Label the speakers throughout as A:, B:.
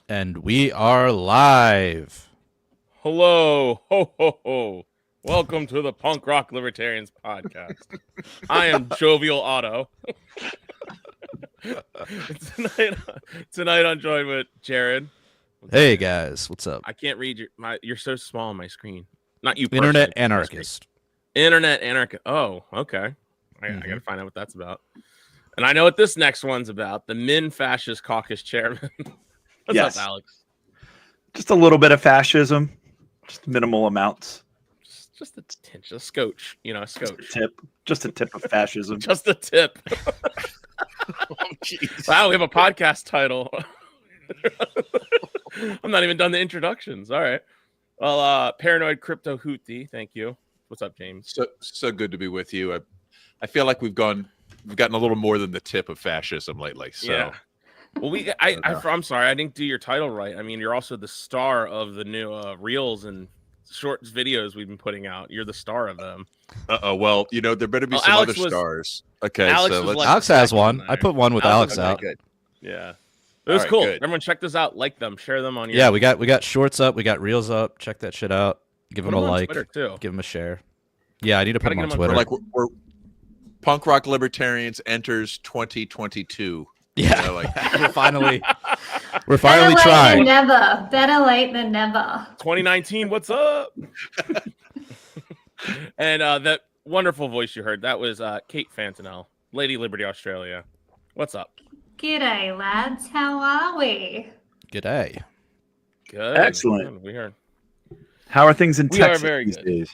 A: And we are live.
B: Hello, ho ho ho! Welcome to the Punk Rock Libertarians podcast. I am Jovial Otto. tonight I'm joined with Jared.
A: Hey guys, what's up?
B: I can't read you're so small on my screen. Not you.
A: Internet anarchist.
B: Internet anarchist. Oh, okay. I gotta find out what that's about. And I know what this next one's about. The Min-Fascist Caucus chairman. What's up, Alex?
C: Just a little bit of fascism, just minimal amounts.
B: Just a tinge, a scotch, a scotch.
C: Just a tip of fascism.
B: Just a tip. Wow, we have a podcast title. I'm not even done the introductions. All right. Well, Paranoid Crypto Hootie, thank you. What's up, James?
D: So good to be with you. I feel like we've gotten a little more than the tip of fascism lately. So. Yeah.
B: Well, I'm sorry, I didn't do your title right. I mean, you're also the star of the new reels and shorts videos we've been putting out. You're the star of them.
D: Well, there better be some other stars. Okay,
A: Alex has one. I put one with Alex out.
D: Good.
B: Yeah, it was cool. Good. Everyone, check this out. Like them, share them on your.
A: Yeah, we got shorts up. We got reels up. Check that shit out. Give them a like. Give them a share. Yeah, I need to put them on Twitter.
D: We're Punk Rock Libertarians enters 2022.
A: Yeah, we're finally trying.
E: Better late than never.
B: 2019, what's up? And that wonderful voice you heard, that was Kate Fantinel, Lady Liberty Australia. What's up?
E: G'day, lads. How are we?
A: G'day.
B: Good.
C: Excellent.
B: We are.
C: How are things in Texas
B: very
C: these
B: good.
C: days?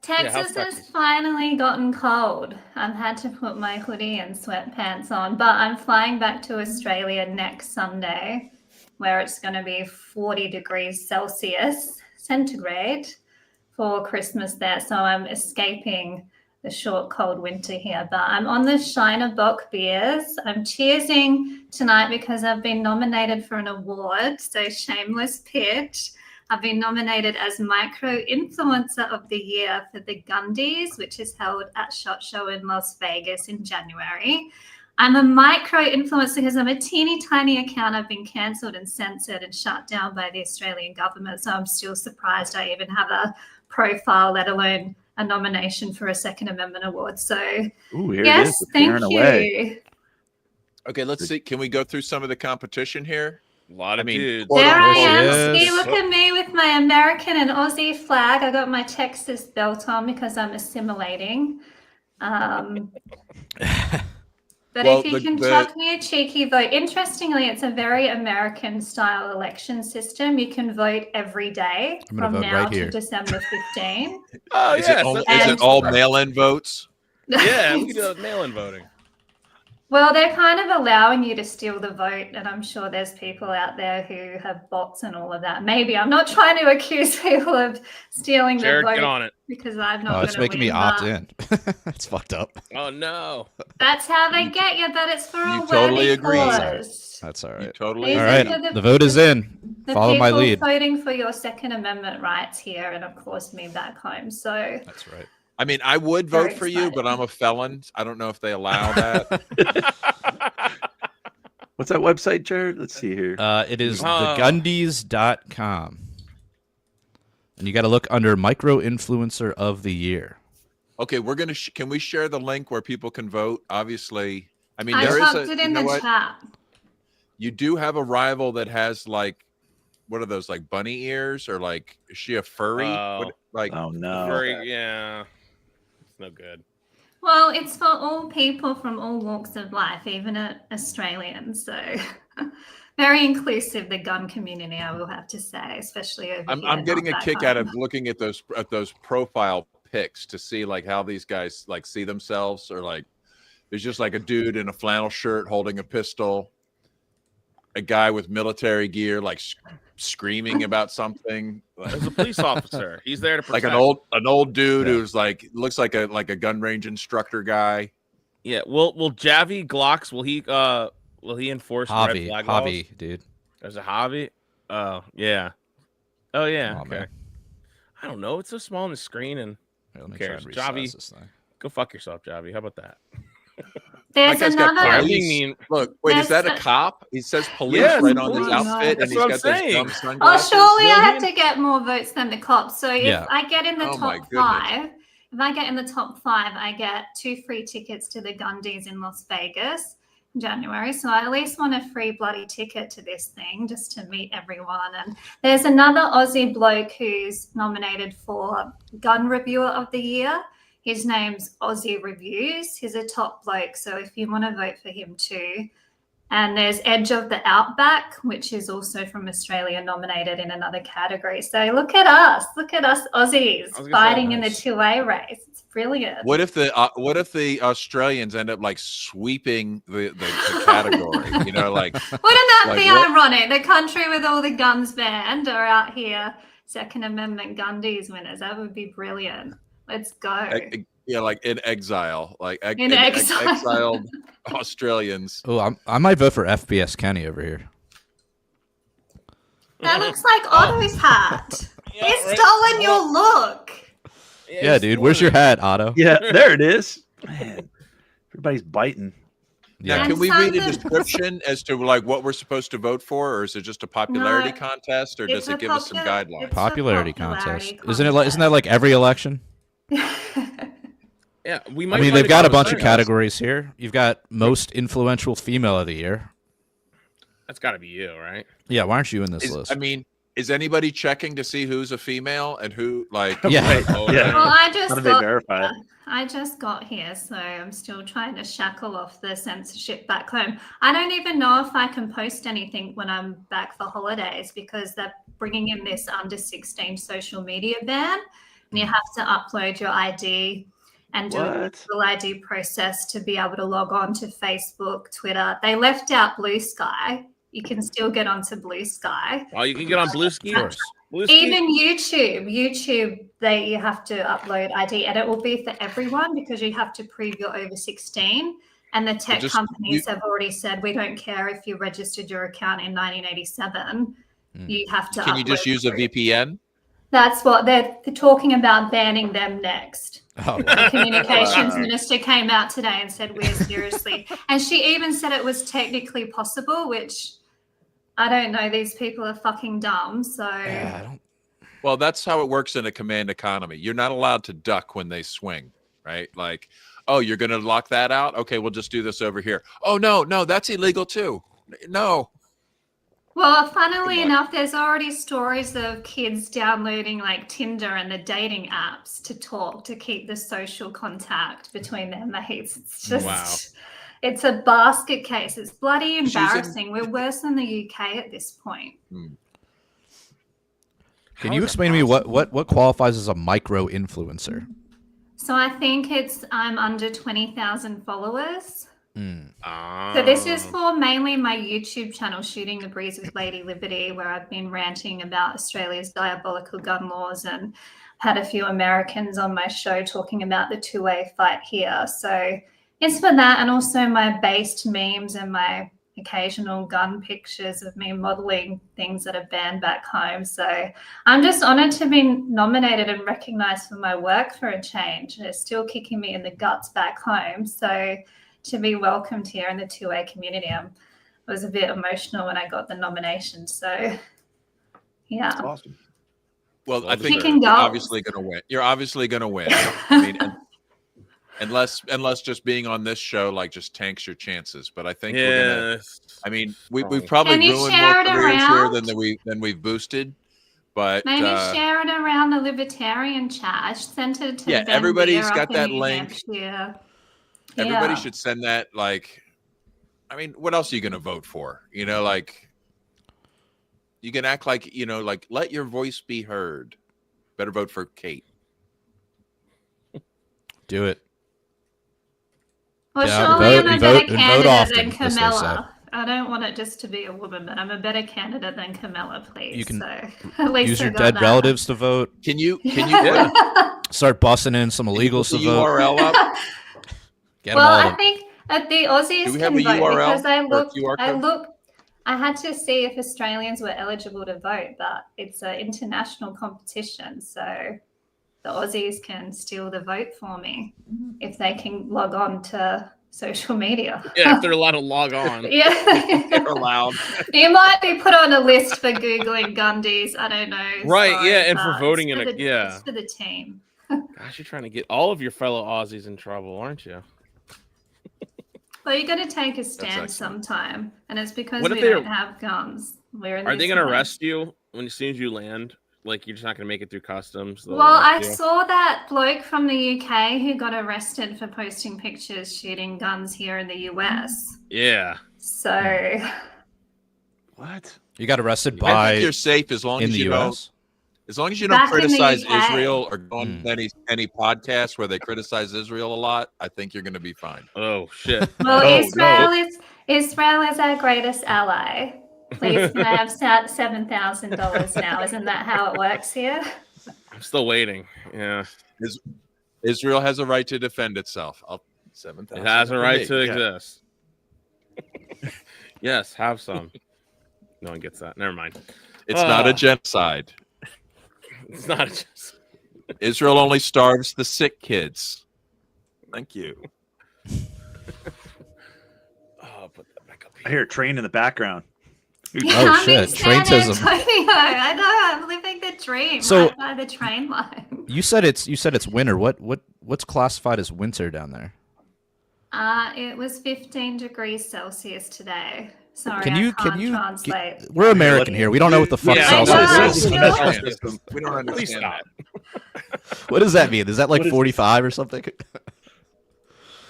E: Texas has finally gotten cold. I've had to put my hoodie and sweatpants on, but I'm flying back to Australia next Sunday, where it's going to be 40 degrees Celsius centigrade for Christmas there. So I'm escaping the short, cold winter here. But I'm on the Shiner Bock beers. I'm cheersing tonight because I've been nominated for an award. So shameless pitch. I've been nominated as Micro Influencer of the Year for the Gundies, which is held at SHOT Show in Las Vegas in January. I'm a micro influencer because I'm a teeny tiny account. I've been cancelled and censored and shut down by the Australian government. So I'm still surprised I even have a profile, let alone a nomination for a Second Amendment award. So yes, thank you.
D: Okay, let's see. Can we go through some of the competition here?
B: A lot of dudes.
E: There I am. See, look at me with my American and Aussie flag. I got my Texas belt on because I'm assimilating. But if you can chuck me a cheeky vote. Interestingly, it's a very American-style election system. You can vote every day from now to December 15.
D: Oh, is it all mail-in votes?
B: Yeah, we can do mail-in voting.
E: Well, they're kind of allowing you to steal the vote, and I'm sure there's people out there who have bots and all of that. Maybe I'm not trying to accuse people of stealing the vote
B: get on it.
E: because I'm not.
A: It's making me opt in. That's fucked up.
B: Oh no!
E: That's how they get you. But it's for a
D: totally agree.
E: cause.
A: That's all right.
D: You totally
A: all right. The vote is in. Follow my lead.
E: Voting for your Second Amendment rights here, and of course me back home. So
A: that's right.
D: I mean, I would vote for you, but I'm a felon. I don't know if they allow that.
C: What's that website, Jared? Let's see here.
A: It is thegundies.com. And you got to look under Micro Influencer of the Year.
D: Okay, we're going to can we share the link where people can vote? Obviously, I mean,
E: I popped it in the chat.
D: You do have a rival that has what are those, like bunny ears, or like, is she a furry?
C: Oh no.
B: Furry, yeah. No good.
E: Well, it's for all people from all walks of life, even Australians. So very inclusive, the gun community, I will have to say, especially over here.
D: I'm getting a kick out of looking at those profile pics to see like how these guys like see themselves, or like there's just like a dude in a flannel shirt holding a pistol, a guy with military gear like screaming about something.
B: There's a police officer. He's there to protect.
D: Like an old dude who's like looks like a gun range instructor guy.
B: Yeah. Will Javi Glocks will he enforce red flag laws?
A: Dude.
B: There's a hobby. Oh yeah. Oh yeah.
A: Oh,
B: okay. Man. I don't know. It's so small on the screen, and
A: let me
B: try and
A: resize this thing.
B: Go fuck yourself, Javi. How about that?
E: There's
D: guy's got
E: another.
B: Yeah,
D: police.
B: being mean.
D: Look, wait, is that
E: There's
D: a cop? He says police
B: Yes,
D: right on his
B: police.
D: outfit,
B: That's
D: and he's
B: what
D: got
B: I'm
D: those
B: saying.
D: dumb
E: Oh,
D: sunglasses.
E: surely I have
B: Brilliant.
E: to get more votes than the cops. So if
A: Yeah.
E: I get in the
D: Oh my
E: top
D: goodness.
E: 5, if I get in the top 5, I get 2 free tickets to the Gundies in Las Vegas in January. So I at least want a free bloody ticket to this thing just to meet everyone. And there's another Aussie bloke who's nominated for Gun Reviewer of the Year. His name's Aussie Reviews. He's a top bloke. So if you want to vote for him too. And there's Edge of the Outback, which is also from Australia, nominated in another category. So look at us Aussies fighting in the 2A race. It's brilliant.
D: What if the Australians end up like sweeping the category? You know, like
E: Wouldn't that
D: like
E: be
D: what-
E: ironic? The country with all the guns banned are out here Second Amendment Gundies winners. That would be brilliant. Let's go.
D: yeah, like in exile, like
E: In exile.
D: exiled Australians.
A: Oh, I might vote for FBS Kenny over here.
E: That looks like Otto's hat.
B: Yeah,
E: He's
B: right.
E: stolen your look.
A: Yeah, dude. Where's your hat, Otto?
C: Yeah, there it is. Man, everybody's biting.
D: Now,
A: Yeah.
E: And
D: can we read a
E: Simon-
D: description as to like what we're supposed to vote for, or is it just a popularity
E: No,
D: contest, or does
E: it's
D: it
E: a
D: give us some
E: popular-
D: guidelines?
E: it's a
A: Popularity
E: popularity
A: contest. Isn't that like every election?
B: Yeah, we might.
A: I mean,
B: find
A: they've got a bunch of
B: conversation.
A: categories here. You've got most influential female of the year.
B: That's got to be you, right?
A: Yeah, why aren't you in this list?
D: I mean, is anybody checking to see who's a female and who like?
A: Yeah.
C: Right.
B: Oh,
C: Yeah.
E: Well,
C: How do they verify it?
E: I just got here, so I'm still trying to shackle off the censorship back home. I don't even know if I can post anything when I'm back for holidays because they're bringing in this under 16 social media ban, and you have to upload your ID and do a
C: What?
E: full ID process to be able to log on to Facebook, Twitter. They left out Blue Sky. You can still get onto Blue Sky.
B: Well, you can get on Blue Ski.
A: Of course.
B: Blue Ski.
E: Even YouTube, you have to upload ID, and it will be for everyone because you have to prove you're over 16. And the tech
D: just-
E: companies have already said we don't care if you registered your account in 1987. You have to.
D: Can you just
E: upload
D: use a
E: proof.
D: VPN?
E: That's what they're talking about, banning them next.
A: Oh,
E: The communications
C: Wow.
E: minister came out today and said we're seriously, and she even said it was technically possible, which I don't know. These people are fucking dumb. So
A: yeah, I don't.
D: Well, that's how it works in a command economy. You're not allowed to duck when they swing, right? Like, oh, you're going to lock that out? Okay, we'll just do this over here. Oh, no, that's illegal too. No.
E: Well, funnily
D: Good luck.
E: enough, there's already stories of kids downloading like Tinder and the dating apps to talk, to keep the social contact between their mates. It's just,
B: Wow.
E: it's a basket case. It's bloody
D: She's in-
E: embarrassing. We're worse than the UK at this point.
A: Can
B: How
A: you
B: is
A: explain
B: that
A: to me
B: possible?
A: what qualifies as a micro influencer?
E: So I think I'm under 20,000 followers.
B: Ah.
E: So this is for mainly my YouTube channel, Shooting the Breeze with Lady Liberty, where I've been ranting about Australia's diabolical gun laws and had a few Americans on my show talking about the two-way fight here. So it's for that, and also my based memes and my occasional gun pictures of me modeling things that are banned back home. So I'm just honored to be nominated and recognized for my work for a change. They're still kicking me in the guts back home. So to be welcomed here in the 2A community, I was a bit emotional when I got the nomination. So yeah.
C: That's awesome.
D: Well, I think
E: Kicking
D: you're
E: dogs.
D: obviously going to win. You're obviously going to win. I mean, unless just being on this show like just tanks your chances. But I think we're gonna.
B: Yes.
D: I mean, we've probably
E: Can you
D: ruined
E: share
D: more
E: it
D: careers
E: around?
D: here than we've boosted. But
E: Maybe share it around the libertarian chat. I sent it to
D: Yeah,
E: Ben
D: everybody's
E: Beer
D: got
E: up in
D: that
E: New
D: link.
E: Hampshire.
D: everybody
E: Yeah.
D: should send that. Like, I mean, what else are you going to vote for? You know, like you can act like, you know, like let your voice be heard. Better vote for Kate.
A: Do it.
E: Well,
A: Yeah,
E: surely
A: vote-
E: I'm a
A: and
E: better
A: vote- and vote
E: candidate
A: often,
E: than
A: as they say.
E: Camilla. I don't want it just to be a woman, but I'm a better candidate than Camilla, please.
A: You can
E: so at least
A: Use
E: I
A: your
E: got
A: dead
E: that.
A: relatives to vote.
D: Can you
B: Yeah.
A: Start busting in some
D: put
A: illegals
D: the
A: to vote.
D: URL up?
A: Get
E: Well,
A: them all.
E: I think the Aussies
D: Do we have
E: can
D: a
E: vote
D: URL
E: because I
D: or a
E: look.
D: QR
E: I
D: code?
E: look. I had to see if Australians were eligible to vote, but it's an international competition, so the Aussies can steal the vote for me if they can log on to social media.
B: Yeah, if they're allowed to log on.
E: Yeah.
D: They're allowed.
E: You might be put on a list for Googling Gundies. I don't know.
B: Right,
E: Sorry,
B: yeah, and for
E: but
B: voting
E: it's
B: in
E: for
B: a-
E: the-
B: yeah.
E: It's for the team.
B: Gosh, you're trying to get all of your fellow Aussies in trouble, aren't you?
E: Well, you got to take a stand
D: excellent.
E: sometime, and it's because
B: What if
E: we
B: they're-
E: don't have guns. We're in
B: Are they
E: this
B: going to
E: mess.
B: arrest you as soon as you land? Like, you're just not going to make it through customs? They'll
E: Well, I
B: arrest you?
E: saw that bloke from the UK who got arrested for posting pictures shooting guns here in the US.
B: Yeah.
E: So,
C: What?
A: You got arrested
D: I
A: by
D: think you're safe as long
A: in
D: as
A: the
D: you don't.
A: U.S.
D: As long as you don't
E: Back in the
D: criticize
E: UK.
D: Israel or go on any podcasts where they criticize Israel a lot, I think you're going to be fine.
B: Oh, shit.
E: well,
C: No,
E: Israel is our greatest ally. Please, can I have $7,000 now? Isn't that how it works here?
B: I'm still waiting. Yeah.
D: Israel has a right to defend itself.
B: It
D: 7,000.
B: has a right to
C: Yeah.
B: exist. Yes, have some. No one gets that. Never mind.
D: It's not a genocide.
B: It's not just.
D: Israel only starves the sick kids. Thank you.
B: Oh, put that back up
C: I
B: here.
C: hear a train in the background.
A: Oh,
E: I'm in
A: shit,
E: San
A: traintism.
E: Antonio. I know. I'm living the dream
A: So-
E: right by the train line.
A: You said it's winter. What's classified as winter down there?
E: It was 15 degrees Celsius today. Sorry,
A: Can
E: I
A: you
E: can't translate.
A: We're American here. We don't know what the fuck
B: Yeah,
E: I
A: Celsius
E: know.
A: is.
E: I
D: System. We don't
B: Please
D: understand
B: stop.
D: that.
A: What does that mean? Is that like
C: What is
A: 45 or something?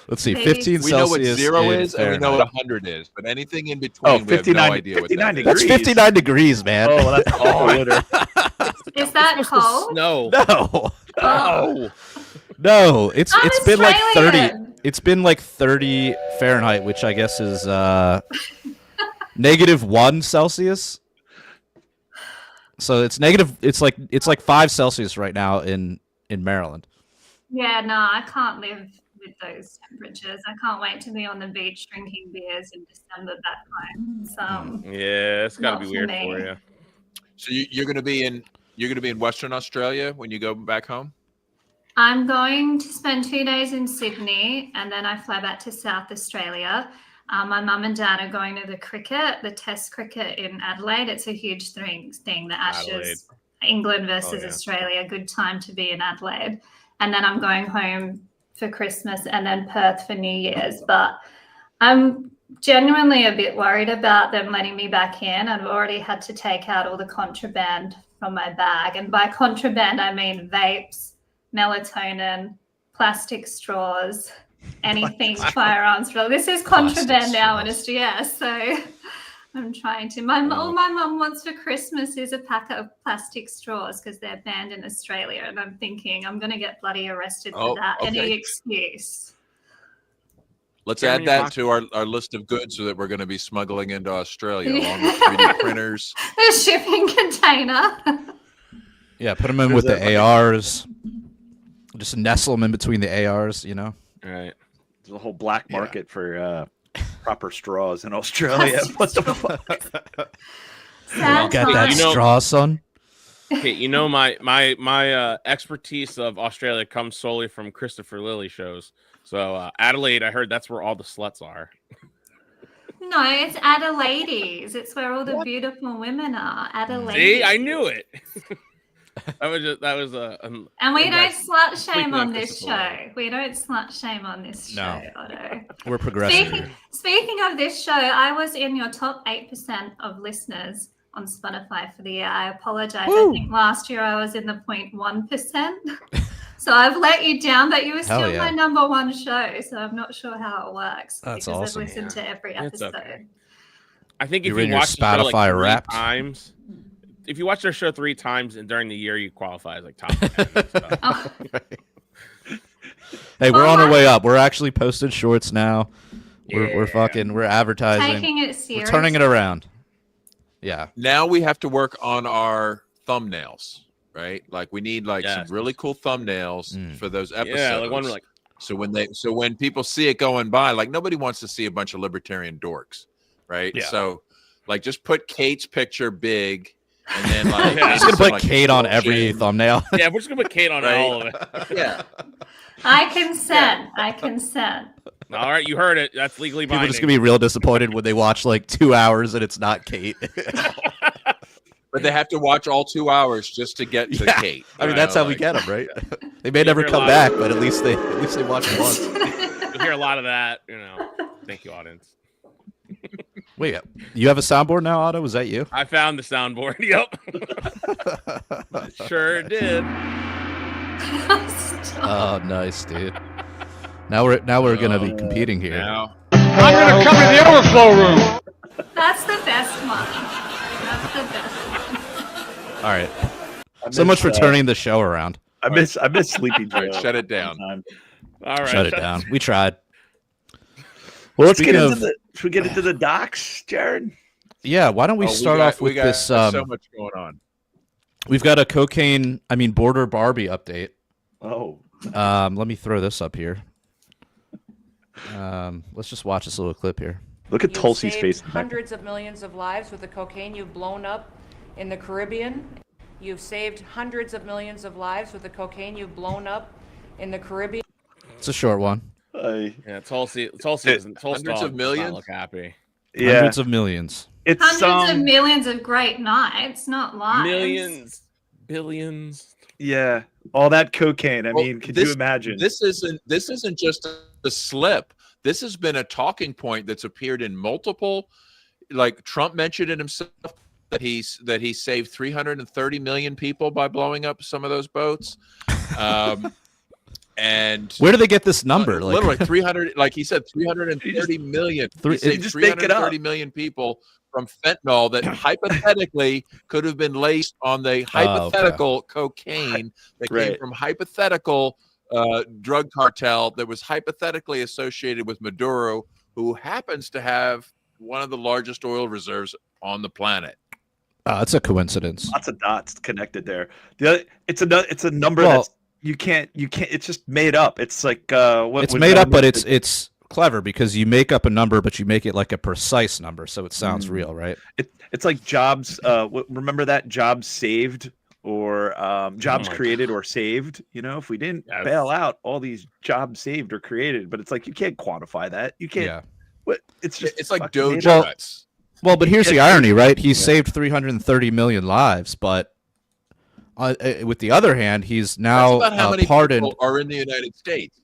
A: Let's see.
E: Maybe.
A: 15
D: We know what
A: Celsius
D: 0
A: in
D: is and we know what
A: Fahrenheit.
D: 100 is, but anything in between,
C: Oh,
D: we have no
C: 59
D: idea what that
C: 59
D: is.
A: That's
C: degrees.
A: 59 degrees, man.
C: Oh, well, that's all winter.
E: Is that cold?
B: No.
A: No.
B: Oh.
A: No, it's
E: I'm
A: been like 30.
E: Australian.
A: It's been like 30 Fahrenheit, which I guess is -1 Celsius. So it's negative. It's like 5 Celsius right now in Maryland.
E: Yeah, no, I can't live with those temperatures. I can't wait to be on the beach drinking beers in December back home. So,
B: Yeah, it's got to
E: Not
B: be
E: for
B: weird
E: me.
B: for you.
D: So you're going to be in Western Australia when you go back home?
E: I'm going to spend 2 days in Sydney and then I fly back to South Australia. My mum and dad are going to the Test cricket in Adelaide. It's a huge thing. The Ashes,
B: Adelaide.
E: England versus
B: yeah.
E: Australia. Good time to be in Adelaide. And then I'm going home for Christmas and then Perth for New Year's. But I'm genuinely a bit worried about them letting me back in. I've already had to take out all the contraband from my bag. And by contraband, I mean vapes, melatonin, plastic straws, anything firearms. This is contraband now in Australia. So I'm trying to. All my mum wants for Christmas is a pack of plastic straws because they're banned in Australia. And I'm thinking I'm going to get bloody arrested for
D: Oh,
E: that. Any
D: okay.
E: excuse.
D: Let's
B: Carry 'em
D: add
B: in your
D: that to our list of goods so that we're going to be smuggling into Australia along with 3D printers.
E: The shipping container.
A: Yeah, put them in
C: There's
A: with the ARs. Just nestle them in between the ARs. You know.
B: All right.
C: There's a whole black market for proper straws in Australia. What the fuck?
E: Sad
A: Got that
E: times.
B: You know-
A: straw, son.
B: Okay, you know my expertise of Australia comes solely from Christopher Lilly shows. So Adelaide, I heard that's where all the sluts are.
E: No, it's Adelaides. It's where all the beautiful women are. Adelaides.
B: See, I knew it. that was
E: And we
B: you
E: don't
B: guys
E: slut
B: sleeping
E: shame
B: on
E: on this
B: Christopher
E: show.
B: Lilly.
E: We don't slut shame on this
A: No.
E: show, Otto.
A: We're progressive.
E: Speaking of this show, I was in your top 8% of listeners on Spotify for the year. I apologize.
A: Woo.
E: I think last year I was in the 0.1%. So I've let you down, but you were
A: Hell
E: still
A: yeah.
E: my number one show. So I'm not sure how it works.
A: That's
E: because
A: awesome.
E: I've listened to every
B: It's
E: episode.
B: okay. I think if
A: You're
B: you
A: in your
B: watch the show like
A: Spotify
B: 3
A: Wrapped?
B: times, if you watch their show 3 times and during the year, you qualify as like top 10. So.
E: Oh,
A: Hey, we're
E: Well,
A: on our
E: my-
A: way up. We're actually posted shorts now. We're
B: Yeah.
A: we're advertising.
E: taking it
A: We're
E: serious.
A: turning it around. Yeah.
D: Now we have to work on our thumbnails, right? Like we need like
B: Yes.
D: some really cool thumbnails
A: Mm.
D: for those episodes.
B: Yeah, like one like
D: So when people see it going by, like nobody wants to see a bunch of libertarian dorks, right?
A: Yeah.
D: So like just put Kate's picture big and then like
B: Yeah.
A: I'm just gonna
D: some,
A: put
D: like,
A: Kate on every
D: bullshit.
A: thumbnail.
B: yeah, we're just gonna put Kate on
D: Right.
B: all of it.
D: Yeah.
E: I consent. I consent.
B: All right, you heard it. That's legally
A: People are
B: binding.
A: just gonna be real disappointed when they watch like 2 hours and it's not Kate.
D: But they have to watch all 2 hours just to get to Kate.
A: I mean,
D: You
A: that's
D: know,
A: how we
D: like-
A: get them, right? They may
B: You'll
A: never
B: hear a
A: come
B: lot
A: back,
B: of-
A: but at least they watch it once.
B: You'll hear a lot of that. Thank you, audience.
A: Wait, you have a soundboard now, Otto? Was that you?
B: I found the soundboard. Yep. Sure did.
A: Oh, nice, dude. Now we're gonna be competing here.
D: Now,
F: I'm gonna come in the overflow room.
E: That's the best one. That's the best one.
A: All right. So much for turning the show around.
C: I miss Sleepy Joe.
D: all right, shut it down.
C: Sometimes.
B: All right.
A: Shut it down. We tried. Well, let's
C: Should
A: get
C: we
A: into
C: should we get into the docs, Jared?
A: yeah. Why don't we start off with this?
D: so much going on.
A: We've got a Border Barbie update.
C: Oh,
A: Let me throw this up here. Let's just watch this little clip here.
C: look at
G: You've
C: Tulsi's
G: saved
C: face. In the back.
G: hundreds of millions of lives with the cocaine you've blown up in the Caribbean. You've saved hundreds of millions of lives with the cocaine you've blown up in the Caribbean.
A: It's a short one.
B: Yeah, Tulsi doesn't. Tulsi
D: Hundreds of
B: does not
D: millions?
B: look happy.
C: Yeah,
A: Hundreds of millions.
C: it's
E: Hundreds of millions of great nights, not lives.
B: Millions, billions.
C: yeah, all that cocaine. I
D: Well,
C: mean, could
D: this-
C: you imagine?
D: This isn't just a slip. This has been a talking point that's appeared in multiple. Like Trump mentioned it himself that he saved 330 million people by blowing up some of those boats. And
A: Where do they get this number? Like,
D: literally 300, like he said, 330 million.
A: Three-
D: He saved
C: you just make it up.
D: 330 million people from fentanyl that hypothetically could have been laced on the hypothetical cocaine that came
C: Right.
D: from hypothetical drug cartel that was hypothetically associated with Maduro, who happens to have one of the largest oil reserves on the planet.
A: it's a coincidence.
C: Lots of dots connected there. It's a number
A: Well-
C: that's you can't. It's just made up. It's like
A: It's made up, but it's clever because you make up a number, but you make it like a precise number, so it sounds real, right?
C: It's like jobs. Remember that jobs saved or jobs
B: my
C: created or saved. If we didn't
B: Yes.
C: bail out, all these jobs saved or created. But it's like you can't quantify that. You can't.
A: Yeah.
C: What? It's just
D: It's like
C: fucking made
D: Doge
C: up.
D: nuts.
A: Well, but here's the
C: Yeah.
A: irony, right? He saved 330 million lives, but with the other hand, he's now
D: That's about how many
A: pardoned.
D: people are in the United States.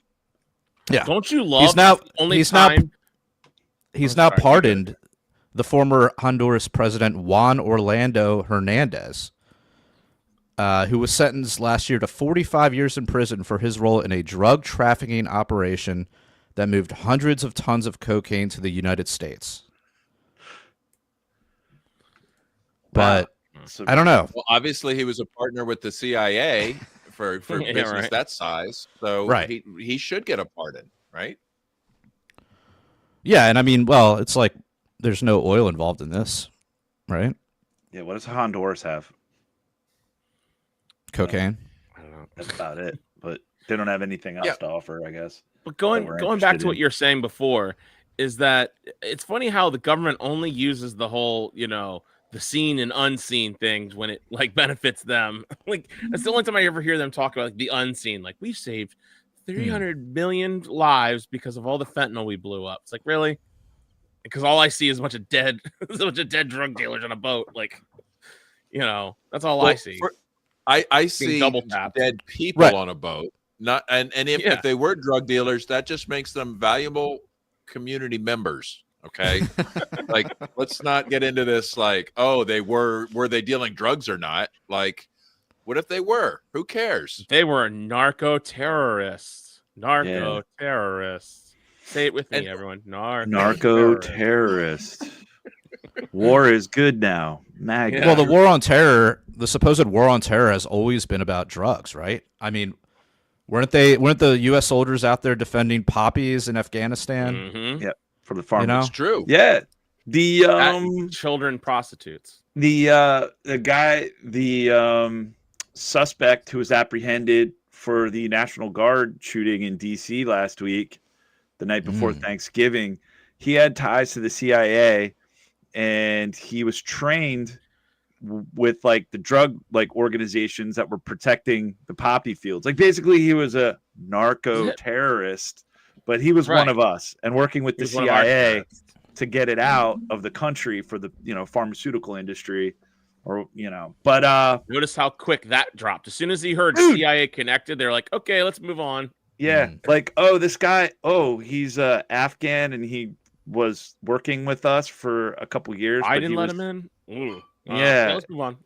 A: Yeah,
B: Don't you love?
A: he's now
B: the only
A: he's now
B: time.
A: he's
B: Oh,
A: now
B: sorry,
A: pardoned the former Honduras president Juan Orlando Hernandez, who was sentenced last year to 45 years in prison for his role in a drug trafficking operation that moved hundreds of tons of cocaine to the United States. But
C: So-
A: I don't know.
D: Well, obviously, he was a partner with the CIA for
B: Yeah,
D: business
B: right.
D: that size, so
A: Right.
D: he should get a pardon, right?
A: Yeah, and I mean, well, it's like there's no oil involved in this, right?
C: Yeah. What does Honduras have?
A: Cocaine.
B: I don't know.
C: That's about it. But they don't have anything else
D: Yeah.
C: to offer, I guess.
B: But going
C: we're
B: going back
C: interested
B: to what
C: in.
B: you're saying before is that it's funny how the government only uses the whole, the seen and unseen things when it like benefits them. Like that's the only time I ever hear them talk about like the unseen. Like we've saved 300 million lives because of all the fentanyl we blew up. It's like really, because all I see is a bunch of dead, drug dealers on a boat. Like, that's all I
D: Well,
B: see.
D: I see
B: double tapped.
D: dead people
A: Right.
D: on a boat. Not and if,
B: Yeah.
D: if they were drug dealers, that just makes them valuable community members. Okay, like let's not get into this. Like, oh, were they dealing drugs or not? Like, what if they were? Who cares?
B: They were narco terrorists. Narco terrorists. Say it with me,
D: And-
B: everyone.
C: Narco terrorist. War is good now. MAGA.
B: Yeah.
A: Well, the supposed war on terror has always been about drugs, right? I mean, weren't the U.S. soldiers out there defending poppies in Afghanistan?
B: Mhm.
C: For the farmers.
A: know?
D: It's true.
C: Yeah. The
B: Children prostitutes.
C: the suspect who was apprehended for the National Guard shooting in DC last week, the night before Thanksgiving, he had ties to the CIA and he was trained with like the drug organizations that were protecting the poppy fields. Like basically he was a narco terrorist but he was one
B: Right.
C: of us and working with
B: He
C: the
B: was one of our
C: CIA
B: terrorists.
C: to get it out of the country for the pharmaceutical industry, or But
B: Notice how quick that dropped. As soon as he heard
C: Dude.
B: CIA connected, they're like, okay, let's move on.
C: yeah, like, oh, this guy, oh, he's Afghan and he was working with us for a couple years.
B: I
C: but
B: didn't
C: he
B: let
C: was-
B: him in. Ooh.
C: Yeah.
B: Let's move on.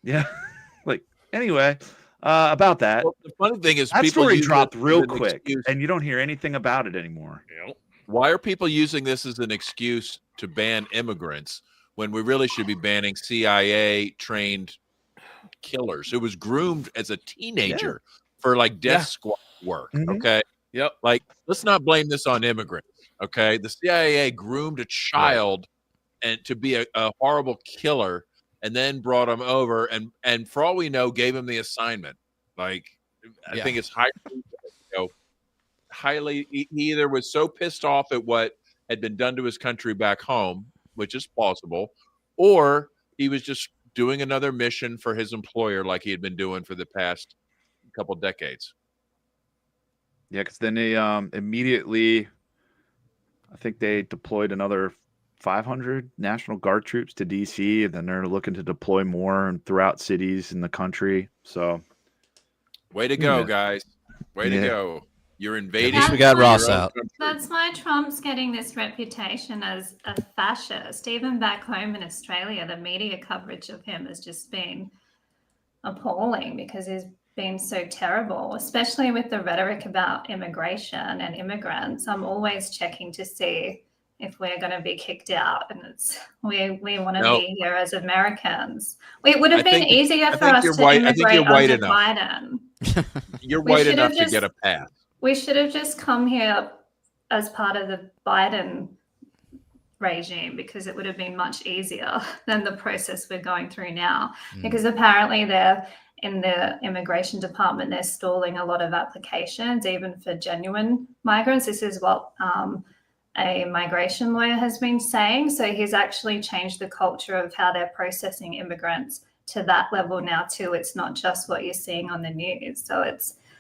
C: Yeah, like anyway, about that.
D: Well, the funny thing is,
C: That
D: people
C: story
D: use
C: dropped
D: this
C: real
D: as an
C: quick,
D: excuse.
C: and you don't hear anything about it anymore.
B: Yep.
D: Why are people using this as an excuse to ban immigrants when we really should be banning CIA trained killers who was groomed as a teenager for like death
B: Yeah.
D: squad work?
C: Mhm.
D: Okay.
B: Yep.
D: Like, let's not blame this on immigrants. Okay. The CIA groomed a child and to be a horrible killer and then brought him over and for all we know, gave him the assignment. Like, I think it's highly, he either was so pissed off at what had been done to his country back home, which is plausible, or he was just doing another mission for his employer like he had been doing for the past couple decades.
C: Yeah, because then they immediately, I think they deployed another 500 National Guard troops to DC, and then they're looking to deploy more throughout cities in the country. So,
D: Way to go,
C: Yeah.
D: guys. Way to
C: Yeah.
D: go. You're invading.
E: least we
A: got
D: your
A: Ross
D: own
A: out.
D: country.
E: That's why Trump's getting this reputation as a fascist. Even back home in Australia, the media coverage of him has just been appalling because he's been so terrible, especially with the rhetoric about immigration and immigrants. I'm always checking to see if we're going to be kicked out, and we want to
D: No.
E: be here as Americans. It would have
D: I
E: been
D: think-
E: easier
D: I
E: for
D: think
E: us
D: you're
E: to
D: white- I think
E: immigrate
D: you're white
E: under
D: enough.
E: Biden.
D: You're
E: We
D: white
E: should have
D: enough to
E: just-
D: get a pass.
E: We should have just come here as part of the Biden regime because it would have been much easier than the process we're going through now. Because apparently they're in the immigration department, they're stalling a lot of applications, even for genuine migrants. This is what a migration lawyer has been saying. So he's actually changed the culture of how they're processing immigrants to that level now too. It's not just what you're seeing on the news. So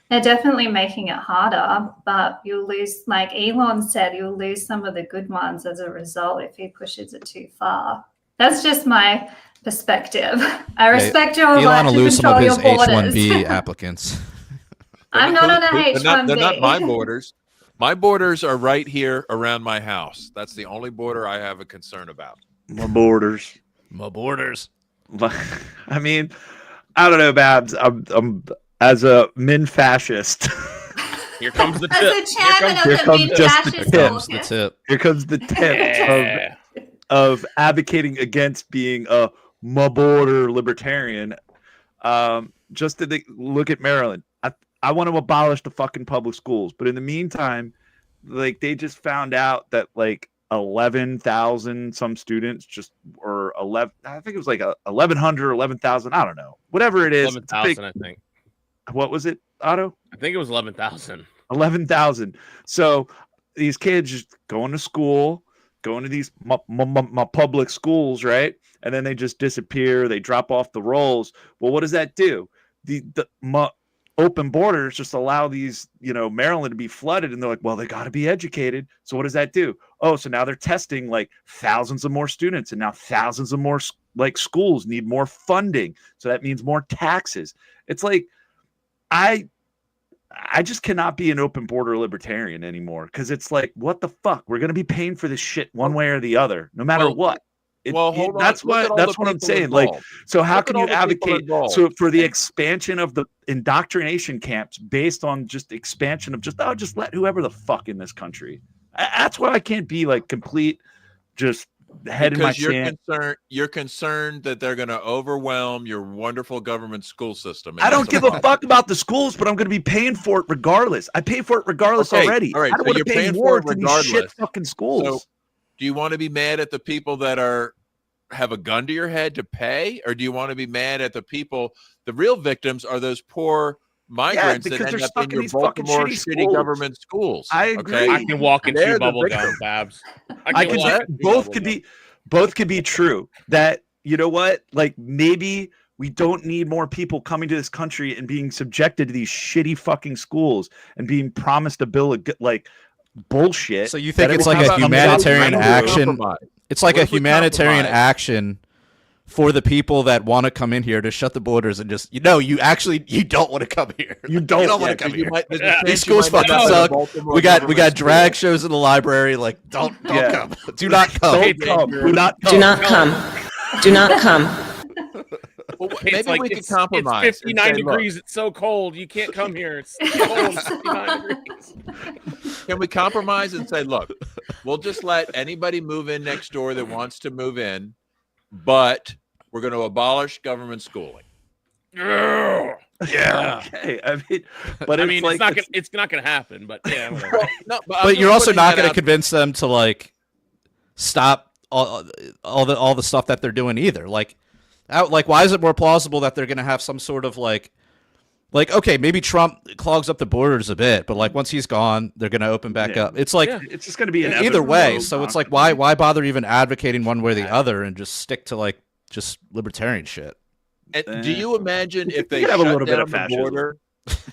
E: they're definitely making it harder, but you'll lose, like Elon said, you'll lose some of the good ones as a result if he pushes it too far. That's just my perspective. I respect your right
A: Elon will
E: to
A: lose some of
E: control
A: his
E: your borders.
A: H-1B applicants.
E: I'm not on a
D: They're not
E: H-1B.
D: my borders. My borders are right here around my house. That's the only border I have a concern about.
C: my borders.
A: My borders.
C: I mean, I don't know, Babs. I'm as a Min-Fascist.
B: Here comes the tip.
E: As the chairman
C: here
E: of the
C: comes just the
E: Min-Fascist
C: tip.
A: Comes the
E: Caucus.
A: tip.
C: Here comes the tip
B: Yeah.
C: of advocating against being a border libertarian. Just to look at Maryland, I want to abolish the fucking public schools, but in the meantime, like they just found out that like 11,000 some students just or 11. I think it was like 1,100, 11,000. I don't know, whatever it is. It's a big-
B: 11,000, I think.
C: What was it, Otto?
B: I think it was 11,000.
C: 11,000. So these kids just going to school, going to these my public schools, right? And then they just disappear. They drop off the rolls. Well, what does that do? My open borders just allow these, Maryland to be flooded, and they're like, well, they got to be educated. So what does that do? Oh, so now they're testing like thousands of more students, and now thousands of more like schools need more funding. So that means more taxes. It's like I just cannot be an open border libertarian anymore because it's like, what the fuck? We're gonna be paying for this shit one way or the other, no matter
D: Well,
C: what.
D: Hold on.
C: That's
D: Look at all
C: that's
D: the
C: what I'm
D: people
C: saying. Like,
D: involved.
C: so how
D: Look
C: can
D: at
C: you
D: all the people
C: advocate
D: involved.
C: so for the expansion of the indoctrination camps based on just expansion of just let whoever the fuck in this country? That's why I can't be like complete just head in my sand.
D: You're concerned that they're going to overwhelm your wonderful government school system. and
C: I don't
D: that's
C: give a fuck about the schools, but I'm going to be paying for it regardless. I pay for it regardless
D: Okay,
C: already.
D: all right,
C: I don't
D: so
C: want to
D: you're
C: pay
D: paying for
C: more
D: it
C: to these shit
D: regardless.
C: fucking schools.
D: So, do you want to be mad at the people that have a gun to your head to pay, or do you want to be mad at the people? The real victims are those poor migrants that
C: because
D: end
C: they're
D: up
C: stuck
D: in
C: in
D: your
C: these fucking
D: Baltimore
C: shitty
D: shitty
C: schools.
D: government schools.
C: I agree.
D: Okay?
B: I can walk and
D: They're
B: chew
D: the
B: bubble
D: victims.
B: gum, Babs.
C: I can
B: walk and chew
C: both
B: bubble
C: could
B: gum.
C: be both could be true. That you know what, like maybe we don't need more people coming to this country and being subjected to these shitty fucking schools and being promised a bill of like bullshit.
A: So you think
C: that
A: it's
C: it
A: like a
C: comes
A: humanitarian
C: down to.
A: action? It's like
D: What
A: a
D: if we
A: humanitarian
D: compromise?
A: action for the people that want to come in here to shut the borders and just you don't want to come here.
C: You don't
A: want to come
D: 'cause you
A: here.
D: might- there's a chance
A: These
D: you
A: schools
D: might end
A: fucking
D: up in a
A: suck.
D: Baltimore
A: We got
D: government
A: drag
D: school.
A: shows in the library. Like don't
C: Yeah.
A: come. Do not come.
C: Don't come. Do not come.
H: Do not come. Do not come.
D: Well,
B: It's
D: maybe
B: like
D: we could
B: it's
D: compromise. and
B: 59
D: say, look,
B: degrees. It's so cold. You can't come here. It's cold. It's 59 degrees.
D: Can we compromise and say, look, we'll just let anybody move in next door that wants to move in, but we're going to abolish government schooling.
B: Yeah.
C: Okay. I mean, but
B: I
C: it's
B: mean,
C: like
B: it's not gonna happen. But yeah, whatever.
D: No, I'm
A: But
D: just
A: you're also
D: putting
A: not
D: that
A: going to
D: out-
A: convince them to like stop all the stuff that they're doing either. Like why is it more plausible that they're going to have some sort of like okay, maybe Trump clogs up the borders a bit, but like once he's gone, they're going to open back
C: Yeah.
A: up. It's like
C: it's just going to be an
A: either way. So it's like why bother even advocating one way or the other and just stick to like just libertarian shit.
D: And do you imagine if they
C: could have a
D: shut
C: little bit
D: down
C: of
D: the
C: fascism.
D: border?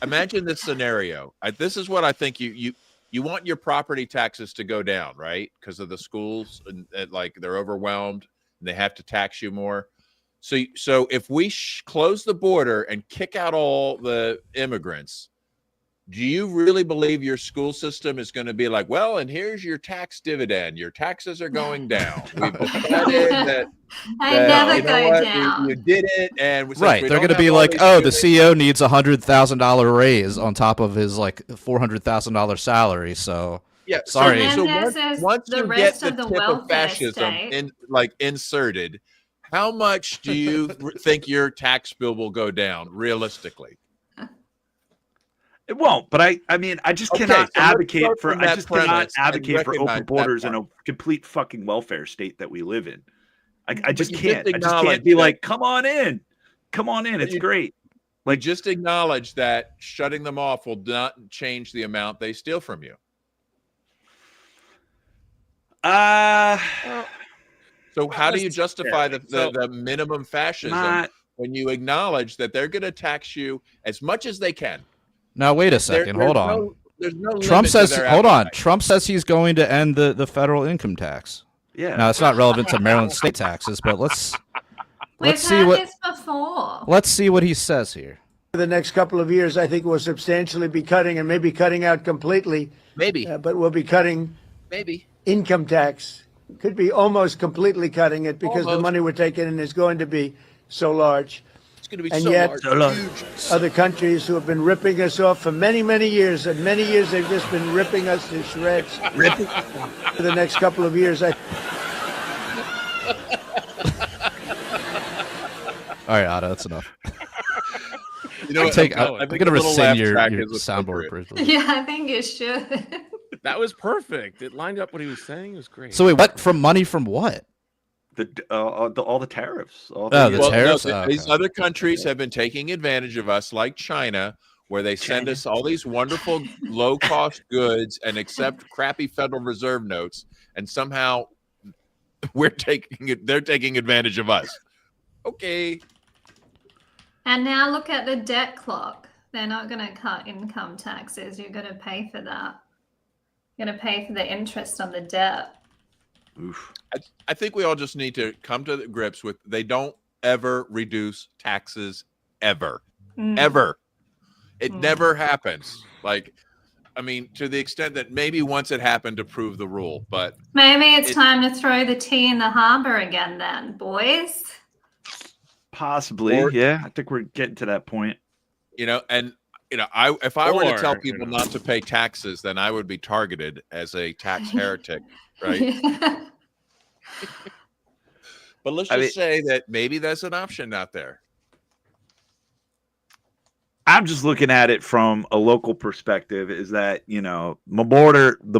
D: Imagine this scenario. This is what I think you want your property taxes to go down, right? Because of the schools and like they're overwhelmed and they have to tax you more. So if we close the border and kick out all the immigrants, do you really believe your school system is going to be like, well, and here's your tax dividend. Your taxes are going down. We've decided that
E: I never
D: you know
E: go
D: what?
E: down.
D: You did it, and since
A: Right,
D: we
A: they're
D: don't
A: going to
D: have
A: be
D: all
A: like,
D: these
A: oh, the
D: feelings-
A: CEO needs $100,000 raise on top of his like $400,000 salary. So
D: Yeah,
A: sorry.
E: And
D: So
E: then
D: once,
E: there's
D: once
E: the
D: you
E: rest
D: get
E: of
D: the
E: the
D: tip of
E: welfare
D: fascism
E: state.
D: inserted, how much do you think your tax bill will go down realistically?
C: It won't, but I mean, I just
D: Okay,
C: cannot
D: so let's
C: advocate
D: start
C: for.
D: from
C: I
D: that
C: just cannot
D: premise and
C: advocate for
D: recognize
C: open
D: that
C: borders in
D: part.
C: a complete fucking welfare state that we live in. I
D: But
C: just
D: you
C: can't.
D: just
C: I just can't
D: acknowledge
C: be
D: that-
C: like, come on in, it's
D: you-
C: great.
D: Like, just acknowledge that shutting them off will not change the amount they steal from you. So how do you justify the minimum fascism
C: Not
D: when you acknowledge that they're going to tax you as much as they can?
A: now wait a second. Hold on.
D: There's no
A: Trump
D: limit to
A: says,
D: their
A: hold on.
D: appetite.
A: Trump says he's going to end the federal income tax.
C: yeah.
A: Now it's not relevant to Maryland state taxes, but let's
E: We've
A: see
E: heard
A: what
E: this before.
A: let's see what he says here.
I: For the next couple of years, I think we'll substantially be cutting and maybe cutting out completely,
D: Maybe,
I: but we'll be cutting
D: maybe.
I: income tax. Could be almost completely cutting it because the
D: Almost.
I: money we're taking in is going to be so large.
D: It's going to be
I: And
D: so
I: yet-
D: large.
I: Other countries who have been ripping us off for many, many years, and many years they've just been ripping us to shreds. For the next couple of years,
A: All right, Otto, that's enough.
D: You know,
A: I'm
D: what?
A: going
D: I think
A: to
D: a little
A: rescind
D: laugh
A: your
D: track is
A: soundboard.
D: appropriate.
A: Bridget.
E: Yeah, I think you should.
B: That was perfect. It lined up what he was saying. It was great.
A: So wait, what from money from what?
C: All the tariffs. All
A: Oh, the
D: Well,
A: tariffs?
D: no,
A: Oh,
D: these
A: okay.
D: other countries have been taking advantage of us, like China, where they send us all these wonderful low-cost goods and accept crappy Federal Reserve notes, and somehow they're taking advantage of us. Okay.
E: And now look at the debt clock. They're not going to cut income taxes. You're going to pay for that. You're going to pay for the interest on the debt.
C: Oof.
D: I think we all just need to come to the grips with they don't ever reduce taxes ever.
E: Mm.
D: Ever. It
E: Mm.
D: never happens. Like, I mean, to the extent that maybe once it happened to prove the rule, but
E: Maybe it's
D: It-
E: time to throw the tea in the harbor again, then, boys.
C: Possibly,
D: Or-
C: yeah. I think we're getting to that point.
D: if I were to tell
B: Or, you
D: people
B: know.
D: not to pay taxes, then I would be targeted as a tax heretic, right? But let's
C: I
D: just say that maybe that's an option out there.
C: I'm just looking at it from a local perspective. Is that the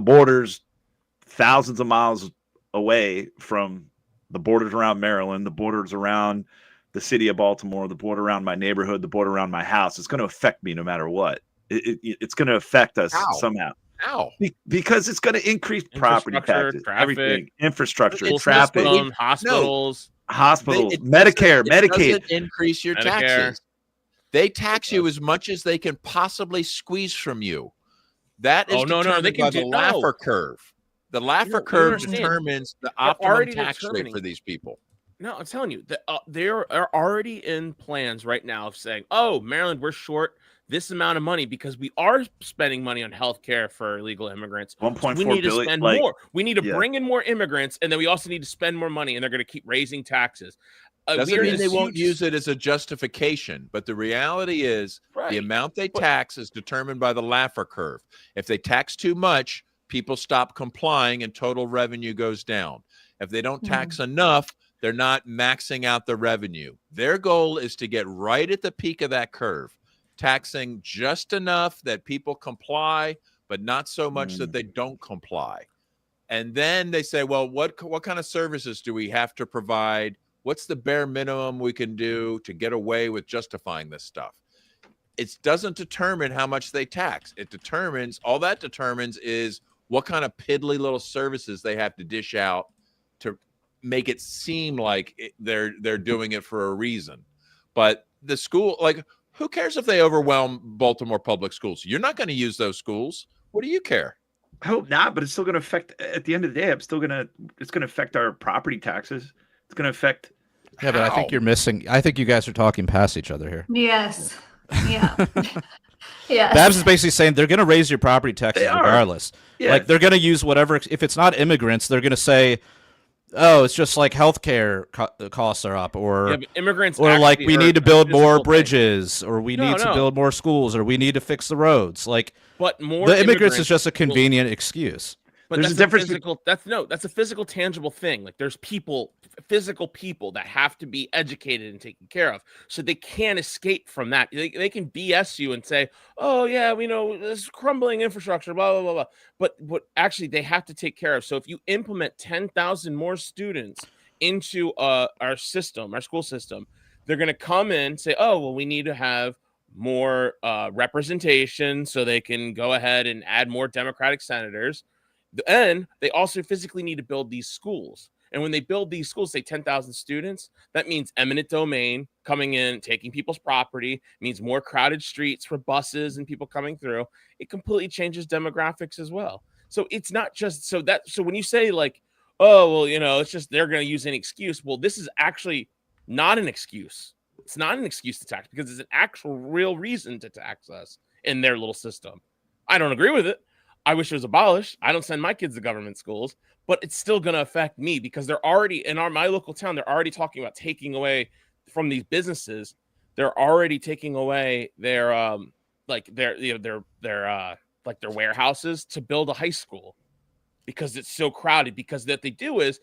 C: border's thousands of miles away from the borders around Maryland, the borders around the city of Baltimore, the border around my neighborhood, the border around my house. It's going to affect me no matter what. It's going to affect us
D: How?
C: somehow.
D: How?
C: Because it's going to increase property
B: Infrastructure,
C: taxes,
B: traffic,
C: everything, infrastructure,
B: School
C: traffic,
B: system, hospitals.
C: hospitals,
D: It
C: Medicare,
D: doesn't
C: Medicaid.
D: increase your
B: Medicare.
D: taxes. They tax you as much as they can possibly squeeze from you. That is
B: Oh, no,
D: determined
B: they can
D: by the
B: do- no.
D: Laffer curve. The Laffer
B: You
D: curve
B: understand.
D: determines the
B: They're
D: optimum
B: already
D: tax rate
B: determining-
D: for these people.
B: No, I'm telling you, they're already in plans right now of saying, "Oh, Maryland, we're short this amount of money because we are spending money on healthcare for illegal immigrants. So
C: 1.4
B: we need to
C: billion,
B: spend
C: like,
B: more. We need to
C: yeah.
B: bring in more immigrants, and then we also need to spend more money. And they're going to keep raising taxes.
D: Doesn't mean they won't use it as a justification, but the reality is the amount they tax is determined by the Laffer curve. If they tax too much, people stop complying and total revenue goes down. If they don't tax enough, they're not maxing out the revenue. Their goal is to get right at the peak of that curve, taxing just enough that people comply, but not so much that they don't comply. And then they say, well, what kind of services do we have to provide? What's the bare minimum we can do to get away with justifying this stuff? It doesn't determine how much they tax. All that determines is what kind of piddly little services they have to dish out to make it seem like they're doing it for a reason. But the school, like, who cares if they overwhelm Baltimore public schools? You're not going to use those schools. What do you care?
C: I hope not, but it's still going to affect. At the end of the day, it's going to affect our property taxes. It's going to affect.
A: Yeah, but I think you're missing. I think you guys are talking past each other here.
E: Yes. Yeah. Yeah.
A: Babs is basically saying they're going to raise your property taxes regardless.
C: Yeah.
A: Like they're going to use whatever. If it's not immigrants, they're going to say, "Oh, it's just like healthcare costs are up," or
B: immigrants,
A: or like we need to build more bridges, or we need to
B: No.
A: build more schools, or we need to fix the roads. Like,
B: But more
A: the immigrants is just a convenient excuse.
B: But
C: There's
B: that's
C: a difference.
B: That's a physical, tangible thing. Like there's physical people that have to be educated and taken care of, so they can't escape from that. They can BS you and say, "Oh yeah, we know this crumbling infrastructure, blah blah blah blah." But what actually they have to take care of. So if you implement 10,000 more students into our school system, they're going to come in and say, "Oh well, we need to have more representation, so they can go ahead and add more Democratic senators." And they also physically need to build these schools. And when they build these schools, say 10,000 students, that means eminent domain coming in, taking people's property, means more crowded streets for buses and people coming through. It completely changes demographics as well. So it's not just so when you say like, oh, well, it's just they're going to use any excuse. Well, this is actually not an excuse. It's not an excuse to tax because it's an actual real reason to tax us in their little system. I don't agree with it. I wish it was abolished. I don't send my kids to government schools, but it's still going to affect me because they're already in my local town. They're already talking about taking away from these businesses. They're already taking away their warehouses to build a high school because it's so crowded. Because what they do is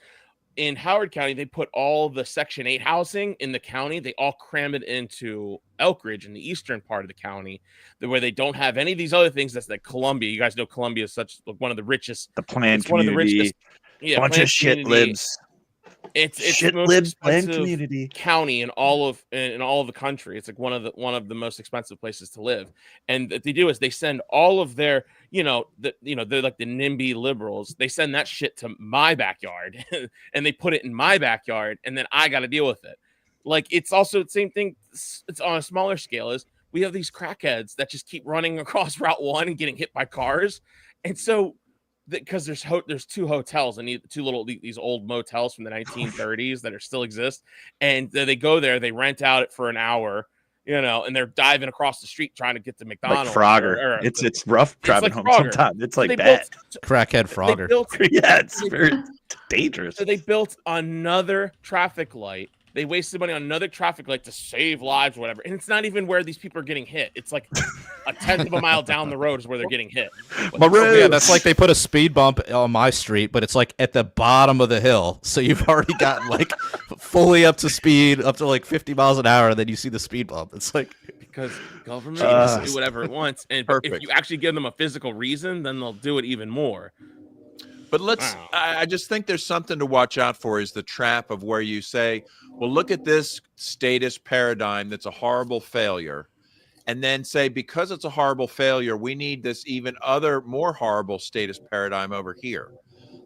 B: in Howard County, they put all the Section 8 housing in the county. They all cram it into Elk Ridge in the eastern part of the county, where they don't have any of these other things. That's like Columbia. You guys know Columbia is such one of the richest.
C: The planned
B: one
C: community.
B: Of the richest,
C: bunch of shit libs.
B: It's
C: shit
B: the most
C: libs planned
B: expensive
C: community
B: county in all of the country. It's like one of the most expensive places to live. And what they do is they send all of their they're like the NIMBY liberals. They send that shit to my backyard and they put it in my backyard, and then I got to deal with it. Like it's also the same thing. It's on a smaller scale. Is we have these crackheads that just keep running across Route 1 and getting hit by cars, and so. Because there's two hotels and these old motels from the 1930s that still exist, and they go there, they rent out it for an hour, and they're diving across the street trying to get to McDonald's.
C: Like Frogger, it's rough driving home sometimes. It's like bad.
A: Crackhead Frogger.
C: Yeah, it's very dangerous.
B: So they built another traffic light. They wasted money on another traffic light to save lives or whatever. And it's not even where these people are getting hit. It's like a tenth of a mile down the road is where they're getting hit.
A: Yeah, that's like they put a speed bump on my street, but it's like at the bottom of the hill. So you've already gotten like fully up to speed, up to like 50 miles an hour, and then you see the speed bump. It's like
B: because government can do whatever it wants. And if you actually give them a physical reason, then they'll do it even more.
D: But I just think there's something to watch out for is the trap of where you say, well, look at this statist paradigm that's a horrible failure. And then say, because it's a horrible failure, we need this even other more horrible statist paradigm over here.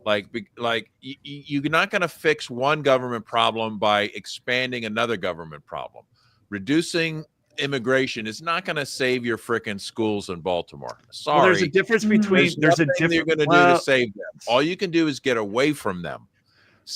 D: You're not going to fix one government problem by expanding another government problem. Reducing immigration is not going to save your frickin' schools in Baltimore. Sorry.
C: Well, there's a difference between
D: There's nothing you're going to do to save them. All you can do is get away from them.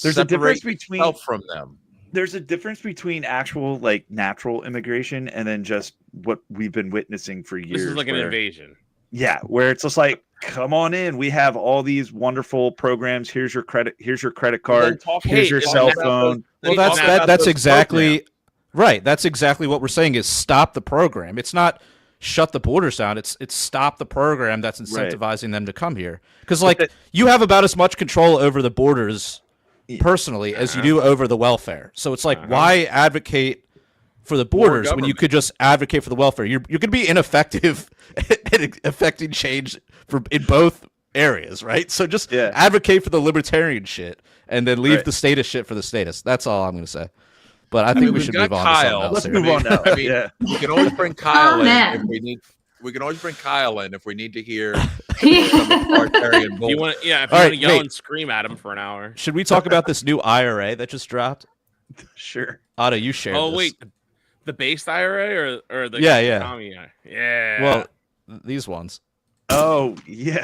C: There's a difference between
D: from them.
C: There's a difference between actual like natural immigration and then just what we've been witnessing for years.
B: This is like an invasion.
C: Yeah, where it's just like, come on in. We have all these wonderful programs. Here's your credit. Here's your credit card. Here's your cell phone.
A: Well, that's exactly right. That's exactly what we're saying is stop the program. It's not shut the borders down. It's stop the program that's incentivizing them to come here. Because like you have about as much control over the borders personally as you do over the welfare. So it's like why advocate for the borders when you could just advocate for the welfare? You're going to be ineffective at affecting change in both areas, right? So just advocate for the libertarian shit and then leave the status shit for the status. That's all I'm going to say. But I think we should move on to something else.
C: Let's move on now.
D: I mean, we can always bring Kyle in if we need. We can always bring Kyle in if we need to hear some authoritarian bull.
B: If you want to yell and scream at him for an hour.
A: Should we talk about this new IRA that just dropped?
C: Sure.
A: Otto, you shared this.
B: Wait. The based IRA or the commie IRA? Yeah.
A: Well, these ones.
C: Oh, yeah.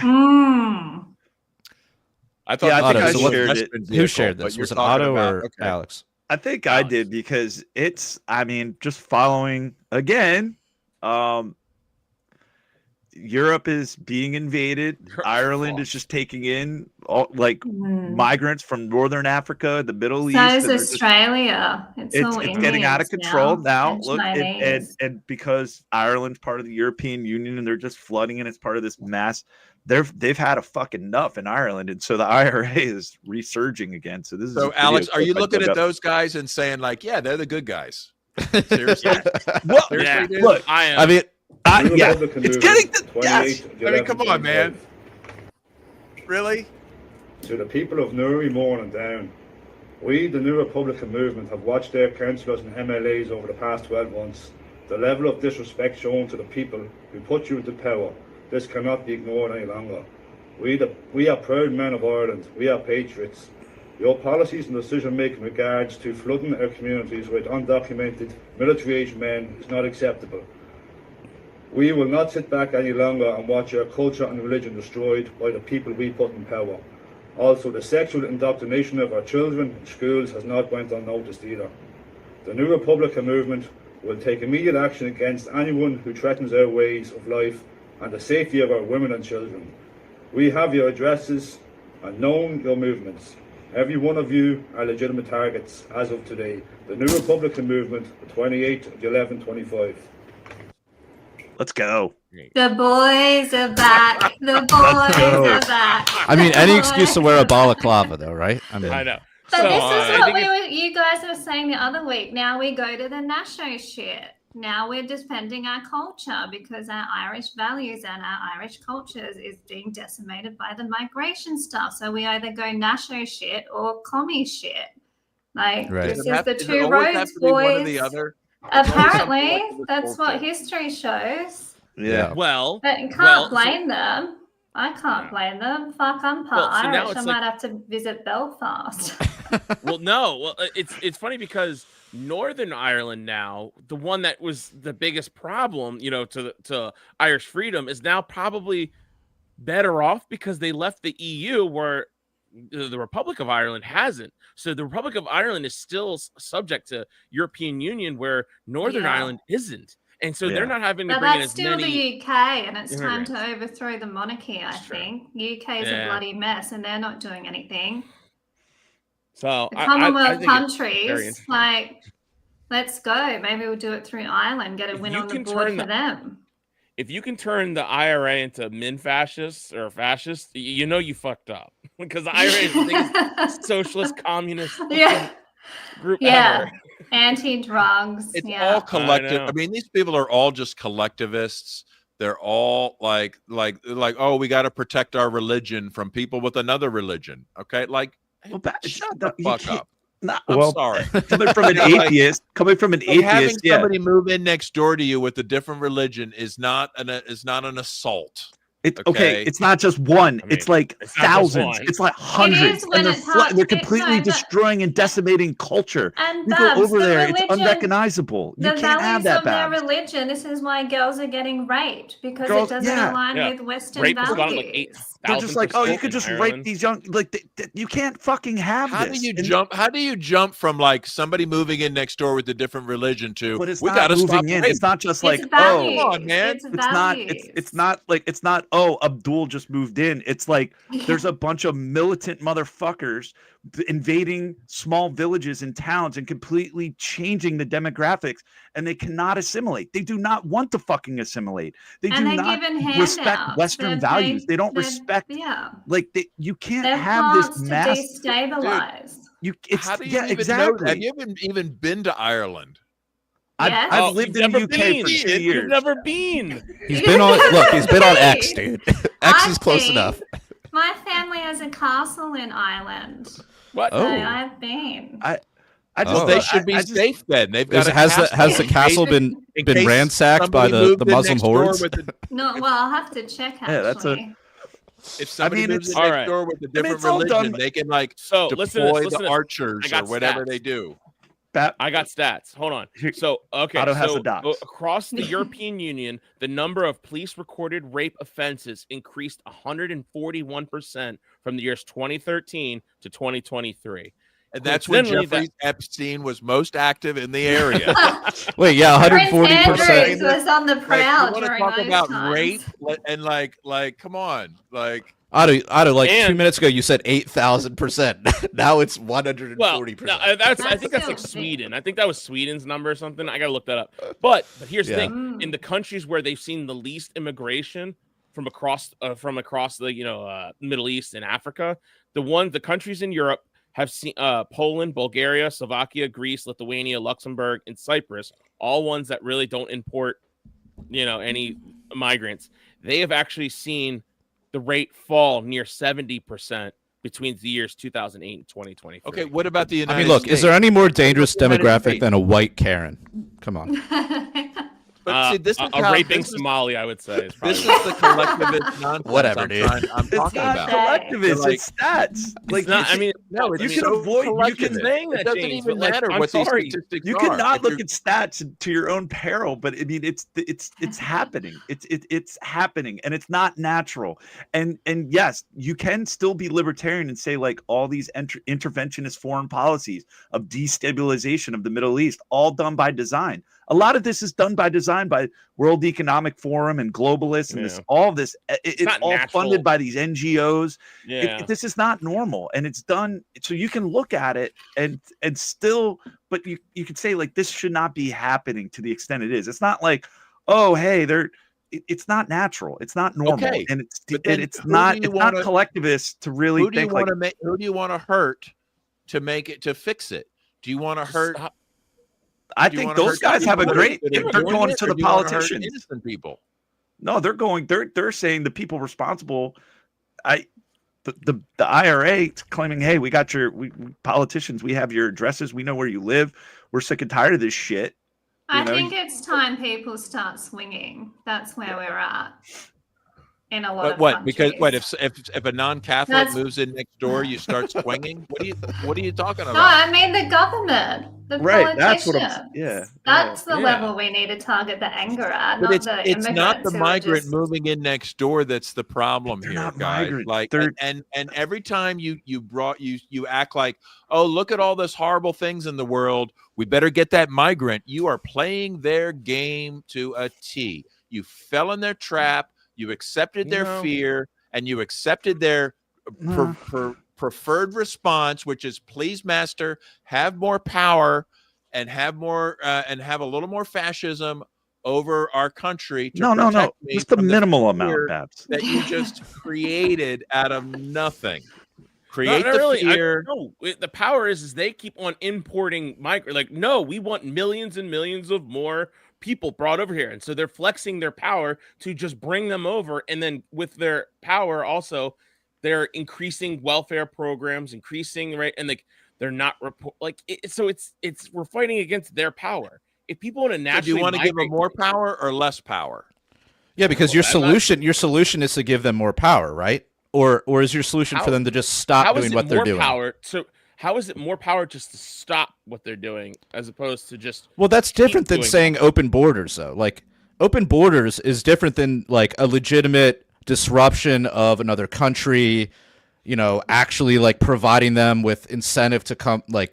D: I thought
C: I think I shared it.
A: Who shared this? Was it Otto or Alex?
C: I think I did because it's, I mean, just following again, Europe is being invaded. Ireland is just taking in all like migrants from Northern Africa, the Middle East.
E: So is Australia. It's
C: getting out of control now. Look, and because Ireland's part of the European Union and they're just flooding and it's part of this mass. They've had a fucking enough in Ireland, and so the IRA is resurging again. So this is
D: Alex. Are you looking at those guys and saying like, yeah, they're the good guys? Seriously?
C: Well, look,
B: I am.
A: I mean.
C: It's getting yes.
D: I mean, come on, man. Really?
J: To the people of Newry, Mourne and Down, we, the New Republican Movement, have watched their councillors and MLAs over the past 12 months. The level of disrespect shown to the people who put you into power, this cannot be ignored any longer. We are proud men of Ireland. We are patriots. Your policies and decision-making in regards to flooding our communities with undocumented military-aged men is not acceptable. We will not sit back any longer and watch our culture and religion destroyed by the people we put in power. Also, the sexual indoctrination of our children in schools has not went unnoticed either. The New Republican Movement will take immediate action against anyone who threatens our ways of life and the safety of our women and children. We have your addresses and known your movements. Every one of you are legitimate targets as of today. The New Republican Movement, the 28th of 11/25.
C: Let's go.
E: The boys are back. The boys are back.
A: I mean, any excuse to wear a balaclava, though, right? I mean,
B: I know.
E: But this is what you guys were saying the other week. Now we go to the nacho shit. Now we're defending our culture because our Irish values and our Irish cultures is being decimated by the migration stuff. So we either go nacho shit or commie shit. Like this is the two roads, boys. Apparently, that's what history shows.
C: Yeah.
B: Well,
E: but you can't blame them. I can't blame them. Fuck, I'm part Irish. I might have to visit Belfast.
B: Well, no. Well, it's funny because Northern Ireland now, the one that was the biggest problem, to Irish freedom, is now probably better off because they left the EU, where the Republic of Ireland hasn't. So the Republic of Ireland is still subject to European Union, where Northern Ireland isn't. And so they're not having to bring in as many.
E: But that's still the UK, and it's time to overthrow the monarchy, I think. UK is a bloody mess, and they're not doing anything.
B: So
E: the Commonwealth countries, like, let's go. Maybe we'll do it through Ireland, get a win on the board for them.
B: If you can turn the IRA into Min-Fascist or fascist, you fucked up. Because the IRA is the biggest socialist communist group ever.
E: Anti-drugs.
D: It's all collective. I mean, these people are all just collectivists. They're all like, oh, we got to protect our religion from people with another religion. Okay, shut the fuck up. I'm sorry.
C: Coming from an atheist,
D: having somebody move in next door to you with a different religion is not an assault.
C: It's okay. It's not just one. It's like thousands. It's like hundreds, and they're completely destroying and decimating culture.
E: And
C: you go over there, it's unrecognizable. You can't have that.
E: Their religion. This is why girls are getting raped because it doesn't align with Western values.
C: They're just like, oh, you could just rape these young. Like, you can't fucking have this.
D: How do you jump from like somebody moving in next door with a different religion to?
C: But it's
D: we
C: not
D: got to stop
C: moving in.
D: rape.
C: It's not just like,
D: oh, come on, man.
C: It's not like it's not. Oh, Abdul just moved in. It's like there's a bunch of militant motherfuckers invading small villages and towns and completely changing the demographics, and they cannot assimilate. They do not want to fucking assimilate. They do not respect Western values. They don't respect. Like you can't have this mass
E: destabilize.
D: How do you even know that? Have you even been to Ireland?
E: Yes.
C: I've lived in the UK for 2 years.
B: You've never been.
A: He's been on. Look, he's been on X, dude. X is close enough.
E: My family has a castle in Ireland.
B: What?
E: So I've been.
D: They should be safe then. They've got.
A: Has the castle been ransacked by the Muslim hordes?
E: No, well, I'll have to check. Actually.
C: Yeah, that's
D: If somebody moves in next door with a different religion, they can like deploy the archers or whatever they do.
B: I got stats. Hold on. So, okay.
C: Otto has the docs.
B: Across the European Union, the number of police recorded rape offenses increased 141% from the years 2013 to 2023.
D: And that's when Jeffrey Epstein was most active in the area.
A: Wait, yeah,
E: 140%. Was on the prowl during
D: talk
E: those
D: about
E: times.
D: rape and like, come on, like.
A: Otto, like 2 minutes ago, you said 8,000%. Now it's 140%.
B: Well, I think that's like Sweden. I think that was Sweden's number or something. I gotta look that up. But here's the thing: in the countries where they've seen the least immigration from across the Middle East and Africa, the countries in Europe have seen Poland, Bulgaria, Slovakia, Greece, Lithuania, Luxembourg, and Cyprus, all ones that really don't import any migrants. They have actually seen the rate fall near 70% between the years 2008 and 2023.
D: Okay, what about the United
A: States?
D: States?
A: Is there any more dangerous demographic than a white Karen? Come on.
B: But see, this is a raping Somali, I would say.
D: This is the collectivist nonsense.
A: Whatever, dude.
D: I'm talking about.
C: Collectivist, it's stats.
B: Like, no,
C: you can avoid. You can
B: saying that
D: it doesn't
B: James,
D: even matter what these statistics
C: you
D: are.
C: cannot look at stats to your own peril, but I mean, it's happening. It's happening, and it's not natural. And yes, you can still be libertarian and say like all these interventionist foreign policies of destabilization of the Middle East, all done by design. A lot of this is done by design by World Economic Forum and globalists and it's all natural. Funded by these NGOs. This is not normal, and it's done so you can look at it and still, but you could say like this should not be happening to the extent it is. It's not like, oh hey, it's not natural. It's not normal, and it's not collectivist to really think like
D: who do you want to hurt to fix it? Do you want to hurt?
C: I think those guys have a great. They're going to the politicians.
D: Innocent people.
C: No, they're going. They're saying the people responsible. The IRA claiming, hey, we got we politicians. We have your addresses. We know where you live. We're sick and tired of this shit.
E: I think it's time people start swinging. That's where we're at. In a lot of countries.
D: Because if a non-Catholic moves in next door, you start swinging? What are you talking about?
E: No, I mean the government, the politicians.
C: That's what I'm.
E: That's the level we need to target the anger at.
D: But
E: not
D: it's not the migrant
E: just
D: moving in next door that's the problem
C: They're
D: here,
C: not
D: guys.
C: migrant.
D: Like, and every time you act like, oh, look at all this horrible things in the world, we better get that migrant. You are playing their game to a T. You fell in their trap. You accepted their fear, and you accepted their preferred response, which is, please, master, have more power and have a little more fascism over our country.
C: No. Just the minimal amount, Babs.
D: That you just created out of nothing.
B: Create the fear. No, the power is they keep on importing migrants. Like, no, we want millions and millions of more people brought over here, and so they're flexing their power to just bring them over, and then with their power also they're increasing welfare programs, and like they're not we're fighting against their power. If people want to naturally,
D: do you want to give them more power or less power?
A: Yeah, because your solution is to give them more power, right? Or is your solution for them to just stop doing what they're doing?
B: So how is it more power just to stop what they're doing as opposed to just?
A: Well, that's different than saying open borders, though. Like, open borders is different than like a legitimate disruption of another country. You know, actually like providing them with incentive to come, like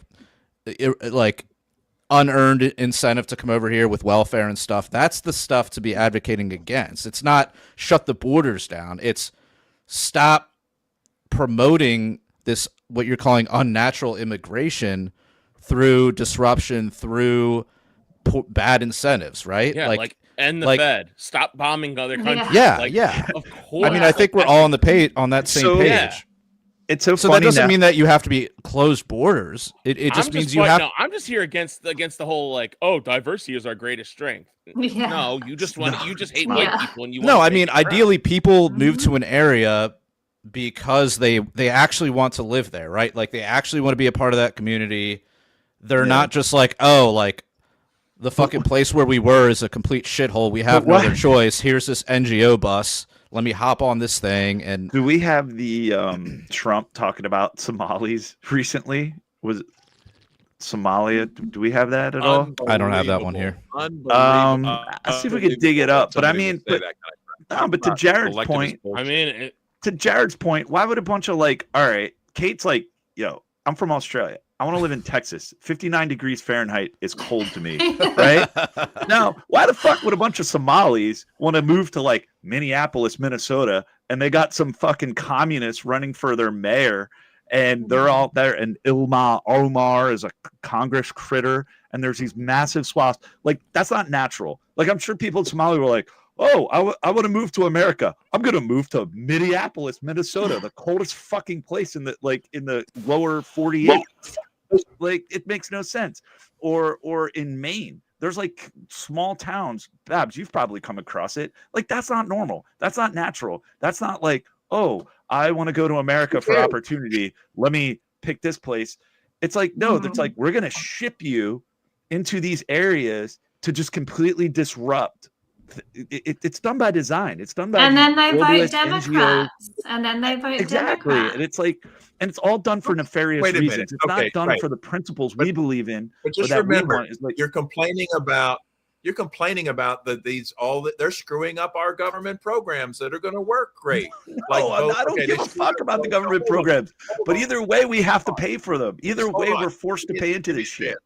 A: unearned incentive to come over here with welfare and stuff. That's the stuff to be advocating against. It's not shut the borders down. It's stop promoting this, what you're calling unnatural immigration, through disruption, through bad incentives, right?
B: Yeah, like end the Fed, stop bombing other countries.
A: Yeah.
B: Of course.
A: I mean, I think we're all on that same page.
B: Yeah.
C: It's so
A: So
C: funny
A: that doesn't mean that you have to be closed borders. It just means you have.
B: No, I'm just here against the whole like, oh, diversity is our greatest strength.
E: Yeah.
B: No, you just hate white people and you.
A: No, I mean, ideally, people move to an area because they actually want to live there, right? Like they actually want to be a part of that community. They're not just like, oh, like the fucking place where we were is a complete shithole. We have no other choice. Here's this NGO bus. Let me hop on this thing. And
C: do we have the Trump talking about Somalis recently? Was it Somalia? Do we have that at all?
A: I don't have that one here.
C: I'll see if we can dig it up. But I mean, but to Jared's point, why would a bunch of like, all right, Kate's like, yo, I'm from Australia. I want to live in Texas. 59 degrees Fahrenheit is cold to me, right? Now, why the fuck would a bunch of Somalis want to move to like Minneapolis, Minnesota, and they got some fucking communists running for their mayor, and they're all there, and Ilma Omar is a Congress critter, and there's these massive swaths. Like, that's not natural. Like, I'm sure people in Somalia were like, oh, I want to move to America. I'm going to move to Minneapolis, Minnesota, the coldest fucking place in the lower 48. Like, it makes no sense. Or in Maine, there's like small towns. Babs, you've probably come across it. Like, that's not normal. That's not natural. That's not like, oh, I want to go to America for opportunity. Let me pick this place. It's like, no, it's like, we're going to ship you into these areas to just completely disrupt. It's done by design. It's done by
E: and then they vote
C: Democrats,
E: Democrats, and then they vote
C: exactly.
E: Democrats.
C: And it's like, and it's all done for nefarious reasons. It's not done for the principles we believe in.
D: But just remember, you're complaining about they're screwing up our government programs that are going to work great. Like,
C: I don't give a fuck about the government programs. But either way, we have to pay for them. Either way, we're forced to pay into this shit.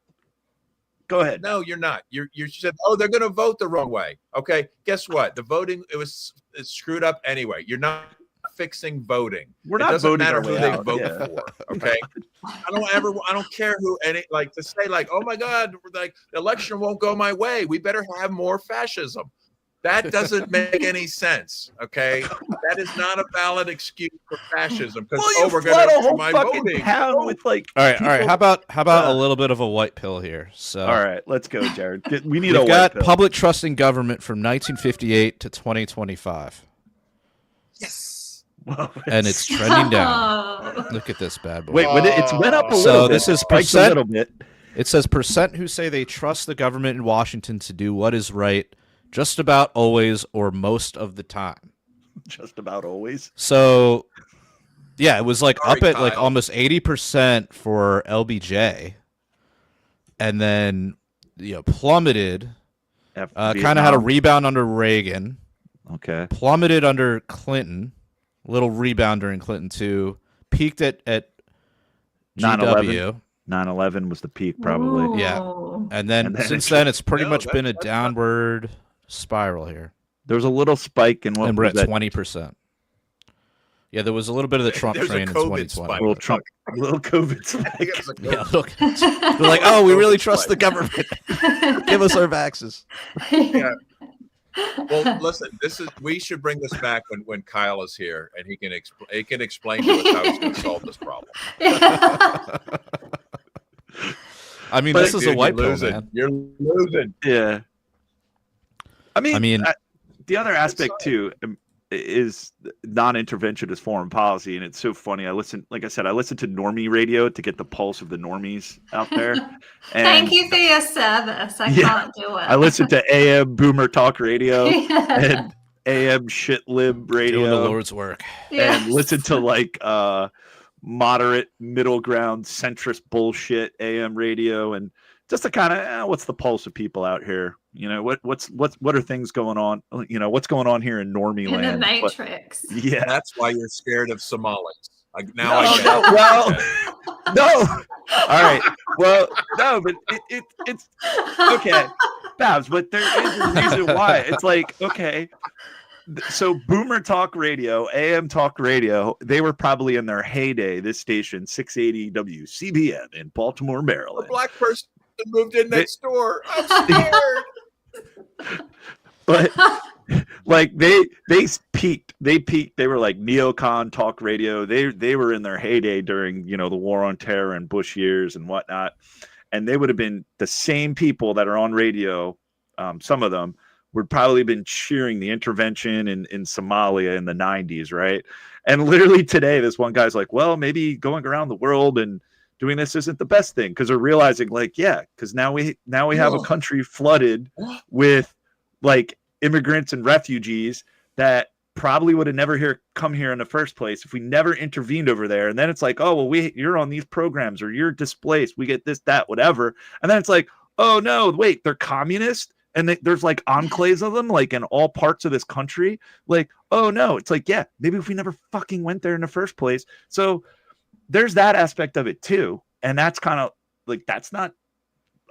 C: Go ahead.
D: No, you're not. You said, oh, they're going to vote the wrong way. Okay, guess what? The voting it's screwed up anyway. You're not fixing voting.
C: We're not voting.
D: It doesn't matter who they vote for. Okay, I don't care who to say like, oh my God, like the election won't go my way. We better have more fascism. That doesn't make any sense. Okay, that is not a valid excuse for fascism. Because we're going to my voting.
C: With like,
A: all right. How about a little bit of a white pill here? So,
C: all right, let's go, Jared. We need
A: We've
C: a
A: got
C: white pill.
A: public trust in government from 1958 to 2025.
D: Yes.
A: And it's trending down. Look at this bad boy.
C: Wait, it's went up a little bit.
A: So this is percent.
C: A little bit.
A: It says percent who say they trust the government in Washington to do what is right, just about always or most of the time.
C: Just about always.
A: So, yeah, it was like up at like almost 80% for LBJ, and then plummeted. Kind of had a rebound under Reagan.
C: Okay.
A: Plummeted under Clinton. A little rebound during Clinton too. Peaked at GW.
C: 9/11 was the peak, probably.
E: Ooh.
A: Yeah, and then since then it's pretty much been a downward spiral here.
C: There was a little spike in what,
A: and we're at 20%. Yeah, there was a little bit of the Trump train in 2020.
C: A little COVID spike.
A: Yeah, look, they're like, oh, we really trust the government. Give us our vaxes.
D: Yeah. Well, listen, we should bring this back when Kyle is here, and he can explain to us how he's going to solve this problem.
A: I mean, this is a white pill, man.
D: You're losing.
C: Yeah. I mean, the other aspect too is non-interventionist foreign policy, and it's so funny. Like I said, I listen to normie radio to get the pulse of the normies out there. And
E: thank you for your service. I can't do it.
C: I listen to AM Boomer Talk Radio, AM shit lib radio.
A: Doing the Lord's work.
E: Yes.
C: And listen to like moderate, middle ground, centrist bullshit AM radio, and just to kind of what's the pulse of people out here? You know, what are things going on? You know, what's going on here in Normie
E: In the
C: land?
E: Matrix.
C: Yeah,
D: That's why you're scared of Somalis. I get
C: well, no. All right. Well, no, but it's okay, Babs. But there is a reason why. It's like, okay, so Boomer Talk Radio, AM Talk Radio, they were probably in their heyday. This station, 680 WCBN in Baltimore,
D: a
C: Maryland.
D: black person moved in next door. I'm scared.
C: But like they peaked. They were like neocon talk radio. They were in their heyday during, you know, the war on terror and Bush years and whatnot. And they would have been the same people that are on radio. Some of them would probably been cheering the intervention in Somalia in the 90s, right? And literally today, this one guy's like, well, maybe going around the world and doing this isn't the best thing, because they're realizing, like, yeah, because now we have a country flooded with like immigrants and refugees that probably would have never come here in the first place if we never intervened over there. And then it's like, oh, well, you're on these programs, or you're displaced, we get this, that, whatever. And then it's like, oh no, wait, they're communist. And there's like enclaves of them, like in all parts of this country. Like, oh no, it's like, yeah, maybe if we never fucking went there in the first place. So there's that aspect of it too. And that's kind of like, that's not,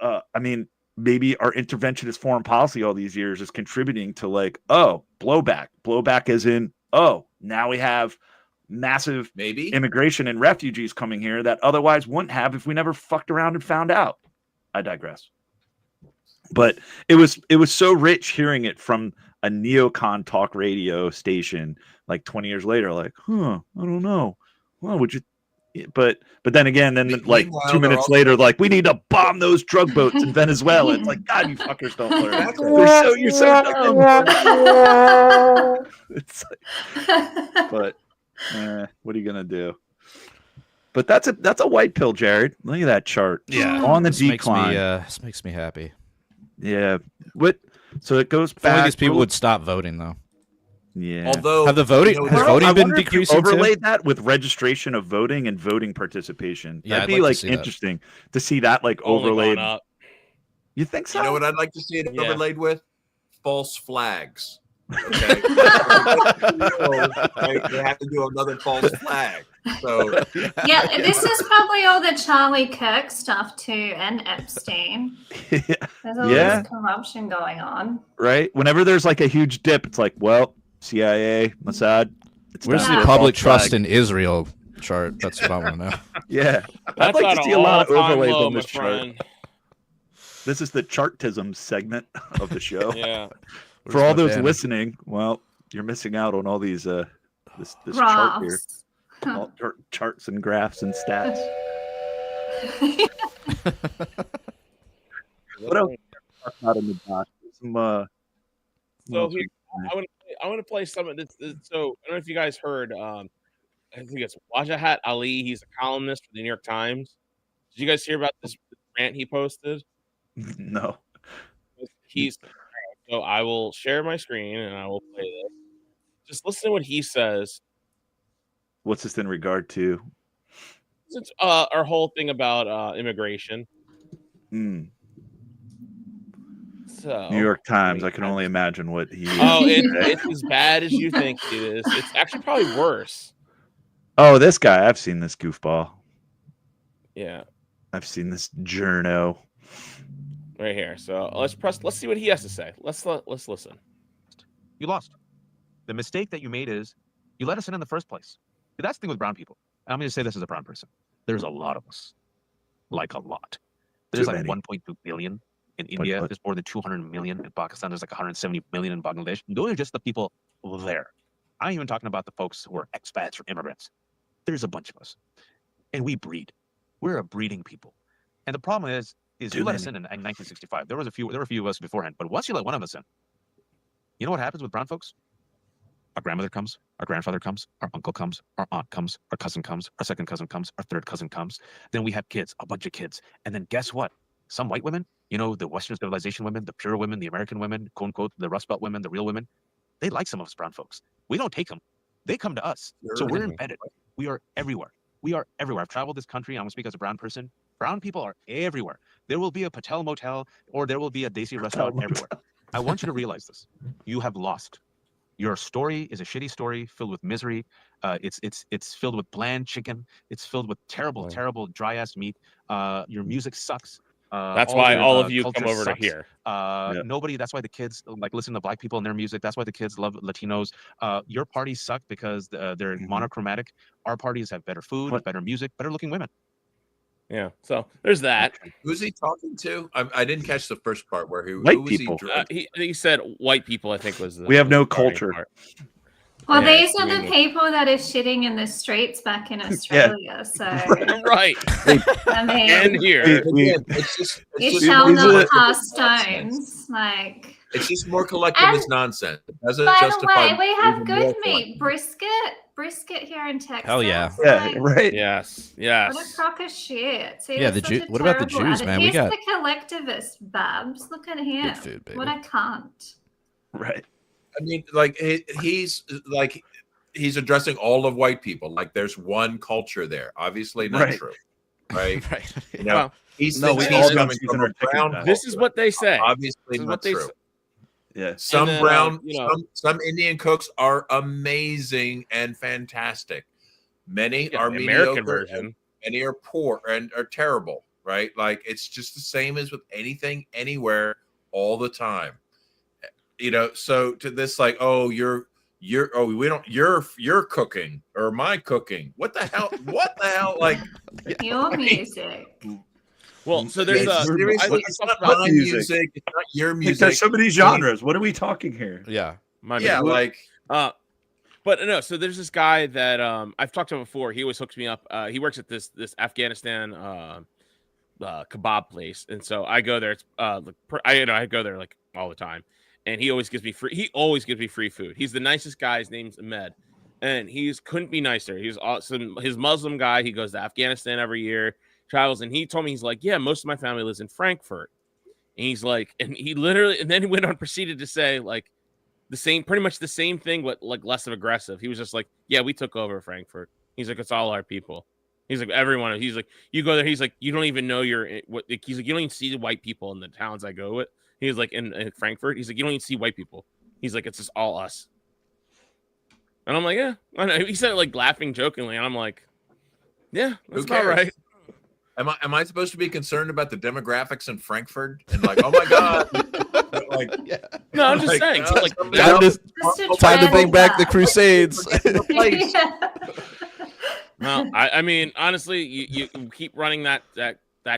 C: I mean, maybe our interventionist foreign policy all these years is contributing to like, oh, blowback as in, oh, now we have massive immigration and refugees coming here that otherwise wouldn't have if we never fucked around and found out. I digress. But it was so rich hearing it from a neocon talk radio station like 20 years later, like, I don't know. Well, would you? But then again, like 2 minutes later, like, we need to bomb those drug boats in Venezuela. It's like, God, you fuckers don't learn. You're so dumb. It's like, but what are you gonna do? But that's a white pill, Jared. Look at that chart.
A: Yeah,
C: on the decline.
A: This makes me happy.
C: Yeah. So it goes
A: back. If only these people
C: would
A: would stop voting, though.
C: Yeah.
D: Although
A: has voting been decreasing?
C: Overlaid that with registration of voting and voting participation.
A: Yeah,
C: that'd be like interesting to see that like overlaid. You think so?
D: You know what I'd like to see it overlaid with? False flags. Okay. They have to do another false flag. So
E: yeah, this is probably all the Charlie Kirk stuff too, and Epstein. There's all this corruption going on.
C: Right. Whenever there's like a huge dip, it's like, well, CIA, Mossad.
A: Where's the public trust in Israel chart? That's what I want to know.
C: Yeah, I'd like to see a lot of overlays on this chart. This is the chartism segment of the show.
B: Yeah.
C: For all those listening, well, you're missing out on all these this chart here. All charts and graphs and stats. What else? Out in the doc.
B: So here, I want to play some of this. So I don't know if you guys heard. I think it's Wajahat Ali. He's a columnist for the New York Times. Did you guys hear about this rant he posted?
C: No.
B: So I will share my screen and I will play this. Just listen to what he says.
C: What's this in regard to?
B: It's our whole thing about immigration. So
C: New York Times. I can only imagine what he.
B: It's as bad as you think it is. It's actually probably worse.
C: Oh, this guy. I've seen this goofball.
B: Yeah.
C: I've seen this journo.
B: Right here. So let's see what he has to say. Let's listen.
K: You lost. The mistake that you made is you let us in the first place. That's the thing with brown people. And I'm going to say this as a brown person. There's a lot of us. Like a lot. There's like 1.2 billion in India. There's more than 200 million in Pakistan. There's like 170 million in Bangladesh. Those are just the people there. I'm even talking about the folks who are expats or immigrants. There's a bunch of us. And we breed. We're a breeding people. And the problem is you let us in 1965. There were a few of us beforehand. But once you let one of us in, you know what happens with brown folks? Our grandmother comes, our grandfather comes, our uncle comes, our aunt comes, our cousin comes, our second cousin comes, our third cousin comes. Then we have kids, a bunch of kids. And then guess what? Some white women, you know, the Western civilization women, the pure women, the American women, quote unquote, the Rust Belt women, the real women, They like some of us brown folks. We don't take them. They come to us. So we're embedded. We are everywhere. We are everywhere. I've traveled this country. I'm going to speak as a brown person. Brown people are everywhere. There will be a Patel Motel or there will be a Desi restaurant everywhere. I want you to realize this. You have lost. Your story is a shitty story filled with misery. It's filled with bland chicken. It's filled with terrible dry ass meat. Your music sucks.
B: That's why all of you come over to here.
K: Nobody. That's why the kids like listen to black people and their music. That's why the kids love Latinos. Your parties suck because they're monochromatic. Our parties have better food, better music, better looking women.
B: Yeah. So there's that.
D: Who's he talking to? I didn't catch the first part where
C: white people.
B: He said white people. I think was the.
C: We have no culture.
B: Part.
E: Well, these are the people that are shitting in the streets back in Australia. So
B: right.
E: I mean,
B: and here,
E: you shall not cast stones. Like
D: it's just more collectivist nonsense. It doesn't
E: by
D: justify.
E: the way, we have good meat, brisket here in Texas.
A: Hell yeah.
C: Yeah, right.
B: Yes.
E: What a crock of shit. See,
A: yeah, what about the Jews, man?
E: He's the collectivist, Babs. Look at him.
A: Good food, baby.
E: What a cunt.
C: Right.
D: I mean, like he's addressing all of white people. Like there's one culture there. Obviously not true. Right.
A: Right.
D: You know,
B: Well,
D: he's
C: no,
D: he's coming from a brown.
B: This is what they say.
D: Obviously not true.
C: Yeah.
D: Some
B: then,
D: brown,
B: you know,
D: some Indian cooks are amazing and fantastic. Many are
B: American
D: mediocre,
B: version.
D: many are poor and are terrible. Right? Like it's just the same as with anything, anywhere, all the time. You know, so to this, like, oh, you're cooking or my cooking. What the hell? What the hell? Like
E: your music.
B: Well, so there's
D: it's not my music. It's not your music.
C: There's so many genres. What are we talking here?
A: Yeah.
B: But no, so there's this guy that I've talked to him before. He always hooks me up. He works at this Afghanistan kebab place, and so I go there. It's I go there like all the time. And he always gives me free food. He's the nicest guy. His name's Ahmed. And couldn't be nicer. He's awesome. His Muslim guy, he goes to Afghanistan every year, travels, and he told me, he's like, yeah, most of my family lives in Frankfurt. And he's like, and he literally, and then he went on, proceeded to say like pretty much the same thing, but like less of aggressive. He was just like, yeah, we took over Frankfurt. He's like, it's all our people. He's like, everyone. He's like, you go there. He's like, you don't even know he's like, you don't even see the white people in the towns I go with. He's like in Frankfurt. He's like, you don't even see white people. He's like, it's just all us. And I'm like, yeah. I know. He said it like laughing jokingly, and I'm like, yeah, that's about right.
D: Am I supposed to be concerned about the demographics in Frankfurt and like, oh my god, like,
B: yeah. No, I'm just saying. So, like,
A: time to bring back the Crusades.
B: Well, I mean, honestly, you keep running that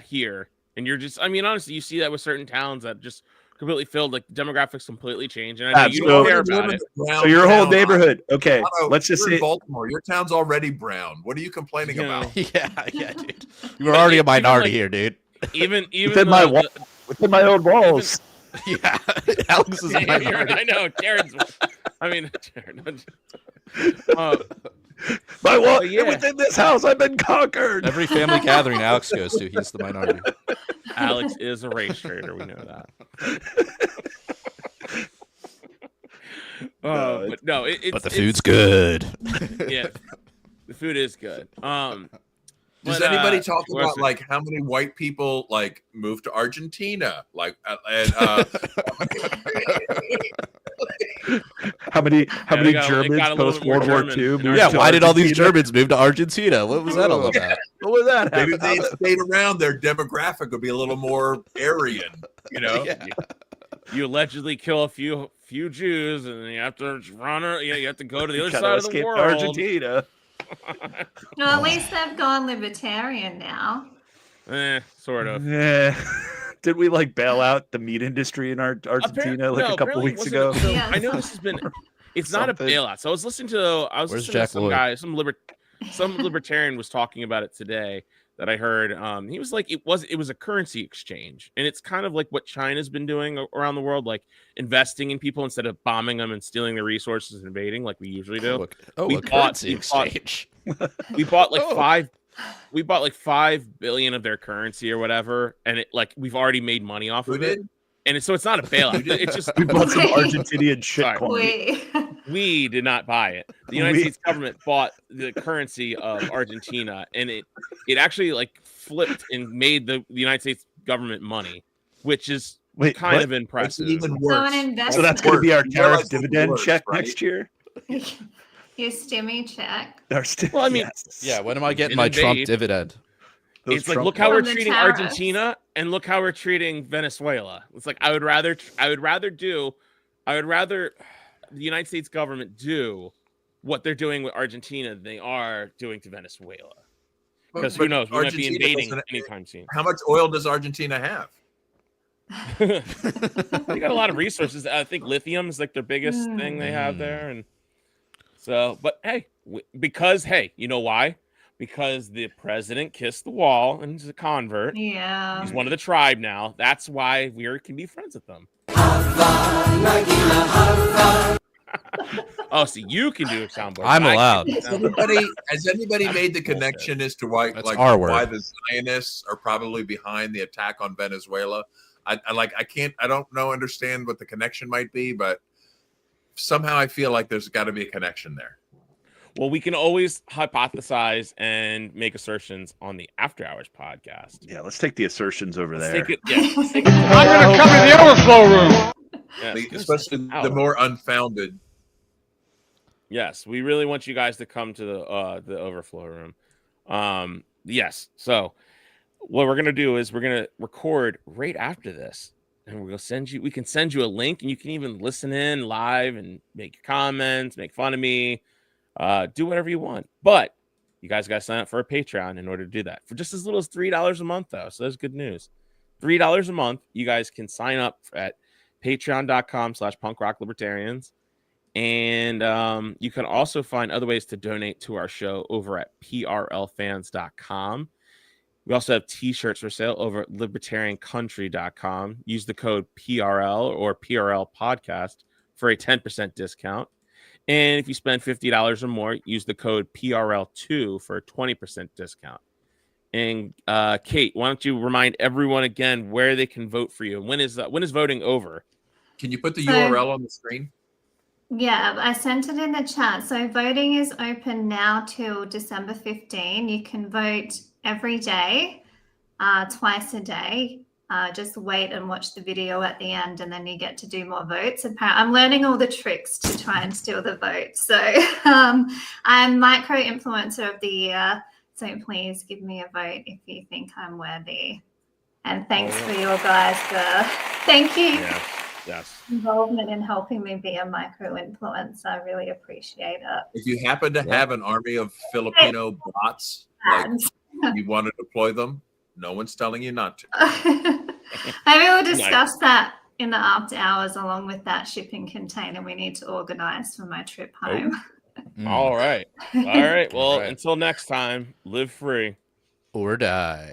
B: here. And you're just, I mean, honestly, you see that with certain towns that just completely filled, like demographics completely change. And I know you don't care about it.
C: So your whole neighborhood, okay, let's just say
D: Baltimore. Your town's already brown. What are you complaining about?
A: Yeah, dude. You were already a minority here, dude.
B: Even
C: within my own walls.
A: Yeah, Alex is a minority.
B: I know, Jared's. I mean, Jared.
C: My wall, within this house, I've been conquered.
A: Every family gathering Alex goes to, he's the minority.
B: Alex is a race trader. We know that. But no,
A: but the food's good.
B: Yeah, the food is good.
D: Does anybody talk about like how many white people like moved to Argentina? Like,
C: how many Germans post World War II?
A: Yeah, why did all these Germans move to Argentina? What was that all about?
C: What was that?
D: Maybe if they stayed around, their demographic would be a little more Aryan. You know,
B: you allegedly kill a few Jews, and you have to run. You have to go to the other side of the world.
C: Argentina.
E: No, at least they've gone libertarian now.
B: Sort of.
C: Yeah. Did we like bail out the meat industry in Argentina a couple weeks ago?
B: So, I know this has been. It's not a bailout. So I was listening to some guy, some libertarian was talking about it today that I heard. He was like, it was a currency exchange, and it's kind of like what China's been doing around the world, like investing in people instead of bombing them and stealing their resources and invading like we usually do.
A: Currency exchange.
B: We bought like $5 billion of their currency or whatever, and we've already made money off of it. And so it's not a bailout. It's just
C: We bought some Argentinian shit coin.
B: We did not buy it. The United States government bought the currency of Argentina, and it actually like flipped and made the United States government money, which is kind of impressive.
C: Even worse. So that's going to be our tariff dividend check next year.
E: Your stimmy check.
B: Well, I mean,
A: yeah. When am I getting my Trump didividend?
B: It's like, look how we're treating Argentina, and look how we're treating Venezuela. It's like I would rather the United States government do what they're doing with Argentina than they are doing to Venezuela. Because who knows, we might be invading anytime soon.
D: How much oil does Argentina have?
B: They got a lot of resources. I think lithium is like their biggest thing they have there, and so. But hey, because you know why? Because the president kissed the wall and he's a convert.
E: Yeah.
B: He's one of the tribe now. That's why we can be friends with them. Oh, so you can do a soundboard.
A: I'm allowed.
D: Has anybody made the connection as to why the Zionists are probably behind the attack on Venezuela? I don't understand what the connection might be, but somehow I feel like there's got to be a connection there.
B: Well, we can always hypothesize and make assertions on the After Hours podcast.
C: Yeah, let's take the assertions over there.
F: I'm going to come in the overflow room.
B: Yes,
D: especially the more unfounded.
B: Yes, we really want you guys to come to the overflow room. Yes. So what we're gonna do is we're gonna record right after this, and we're gonna send you. We can send you a link, and you can even listen in live and make your comments, make fun of me. Do whatever you want, but you guys got to sign up for a Patreon in order to do that for just as little as $3 a month, though. So that's good news. $3 a month. You guys can sign up at patreon.com/punkrocklibertarians. And you can also find other ways to donate to our show over at prlfans.com. We also have t-shirts for sale over at libertariancountry.com. Use the code PRL or PRL podcast for a 10% discount. And if you spend $50 or more, use the code PRL2 for a 20% discount. And Kate, why don't you remind everyone again where they can vote for you? When is voting over?
D: Can you put the URL on the screen?
E: Yeah, I sent it in the chat. So voting is open now till December 15. You can vote every day, twice a day. Just wait and watch the video at the end, and then you get to do more votes. I'm learning all the tricks to try and steal the vote. So I'm micro influencer of the year. So please give me a vote if you think I'm worthy. And thanks for your guys. Thank you.
B: Yes.
E: Involvement in helping me be a micro influencer. I really appreciate it.
D: If you happen to have an army of Filipino bots, you want to deploy them, no one's telling you not to.
E: Maybe we'll discuss that in the after hours along with that shipping container we need to organize for my trip home.
B: All right. Well, until next time, live free
A: or die.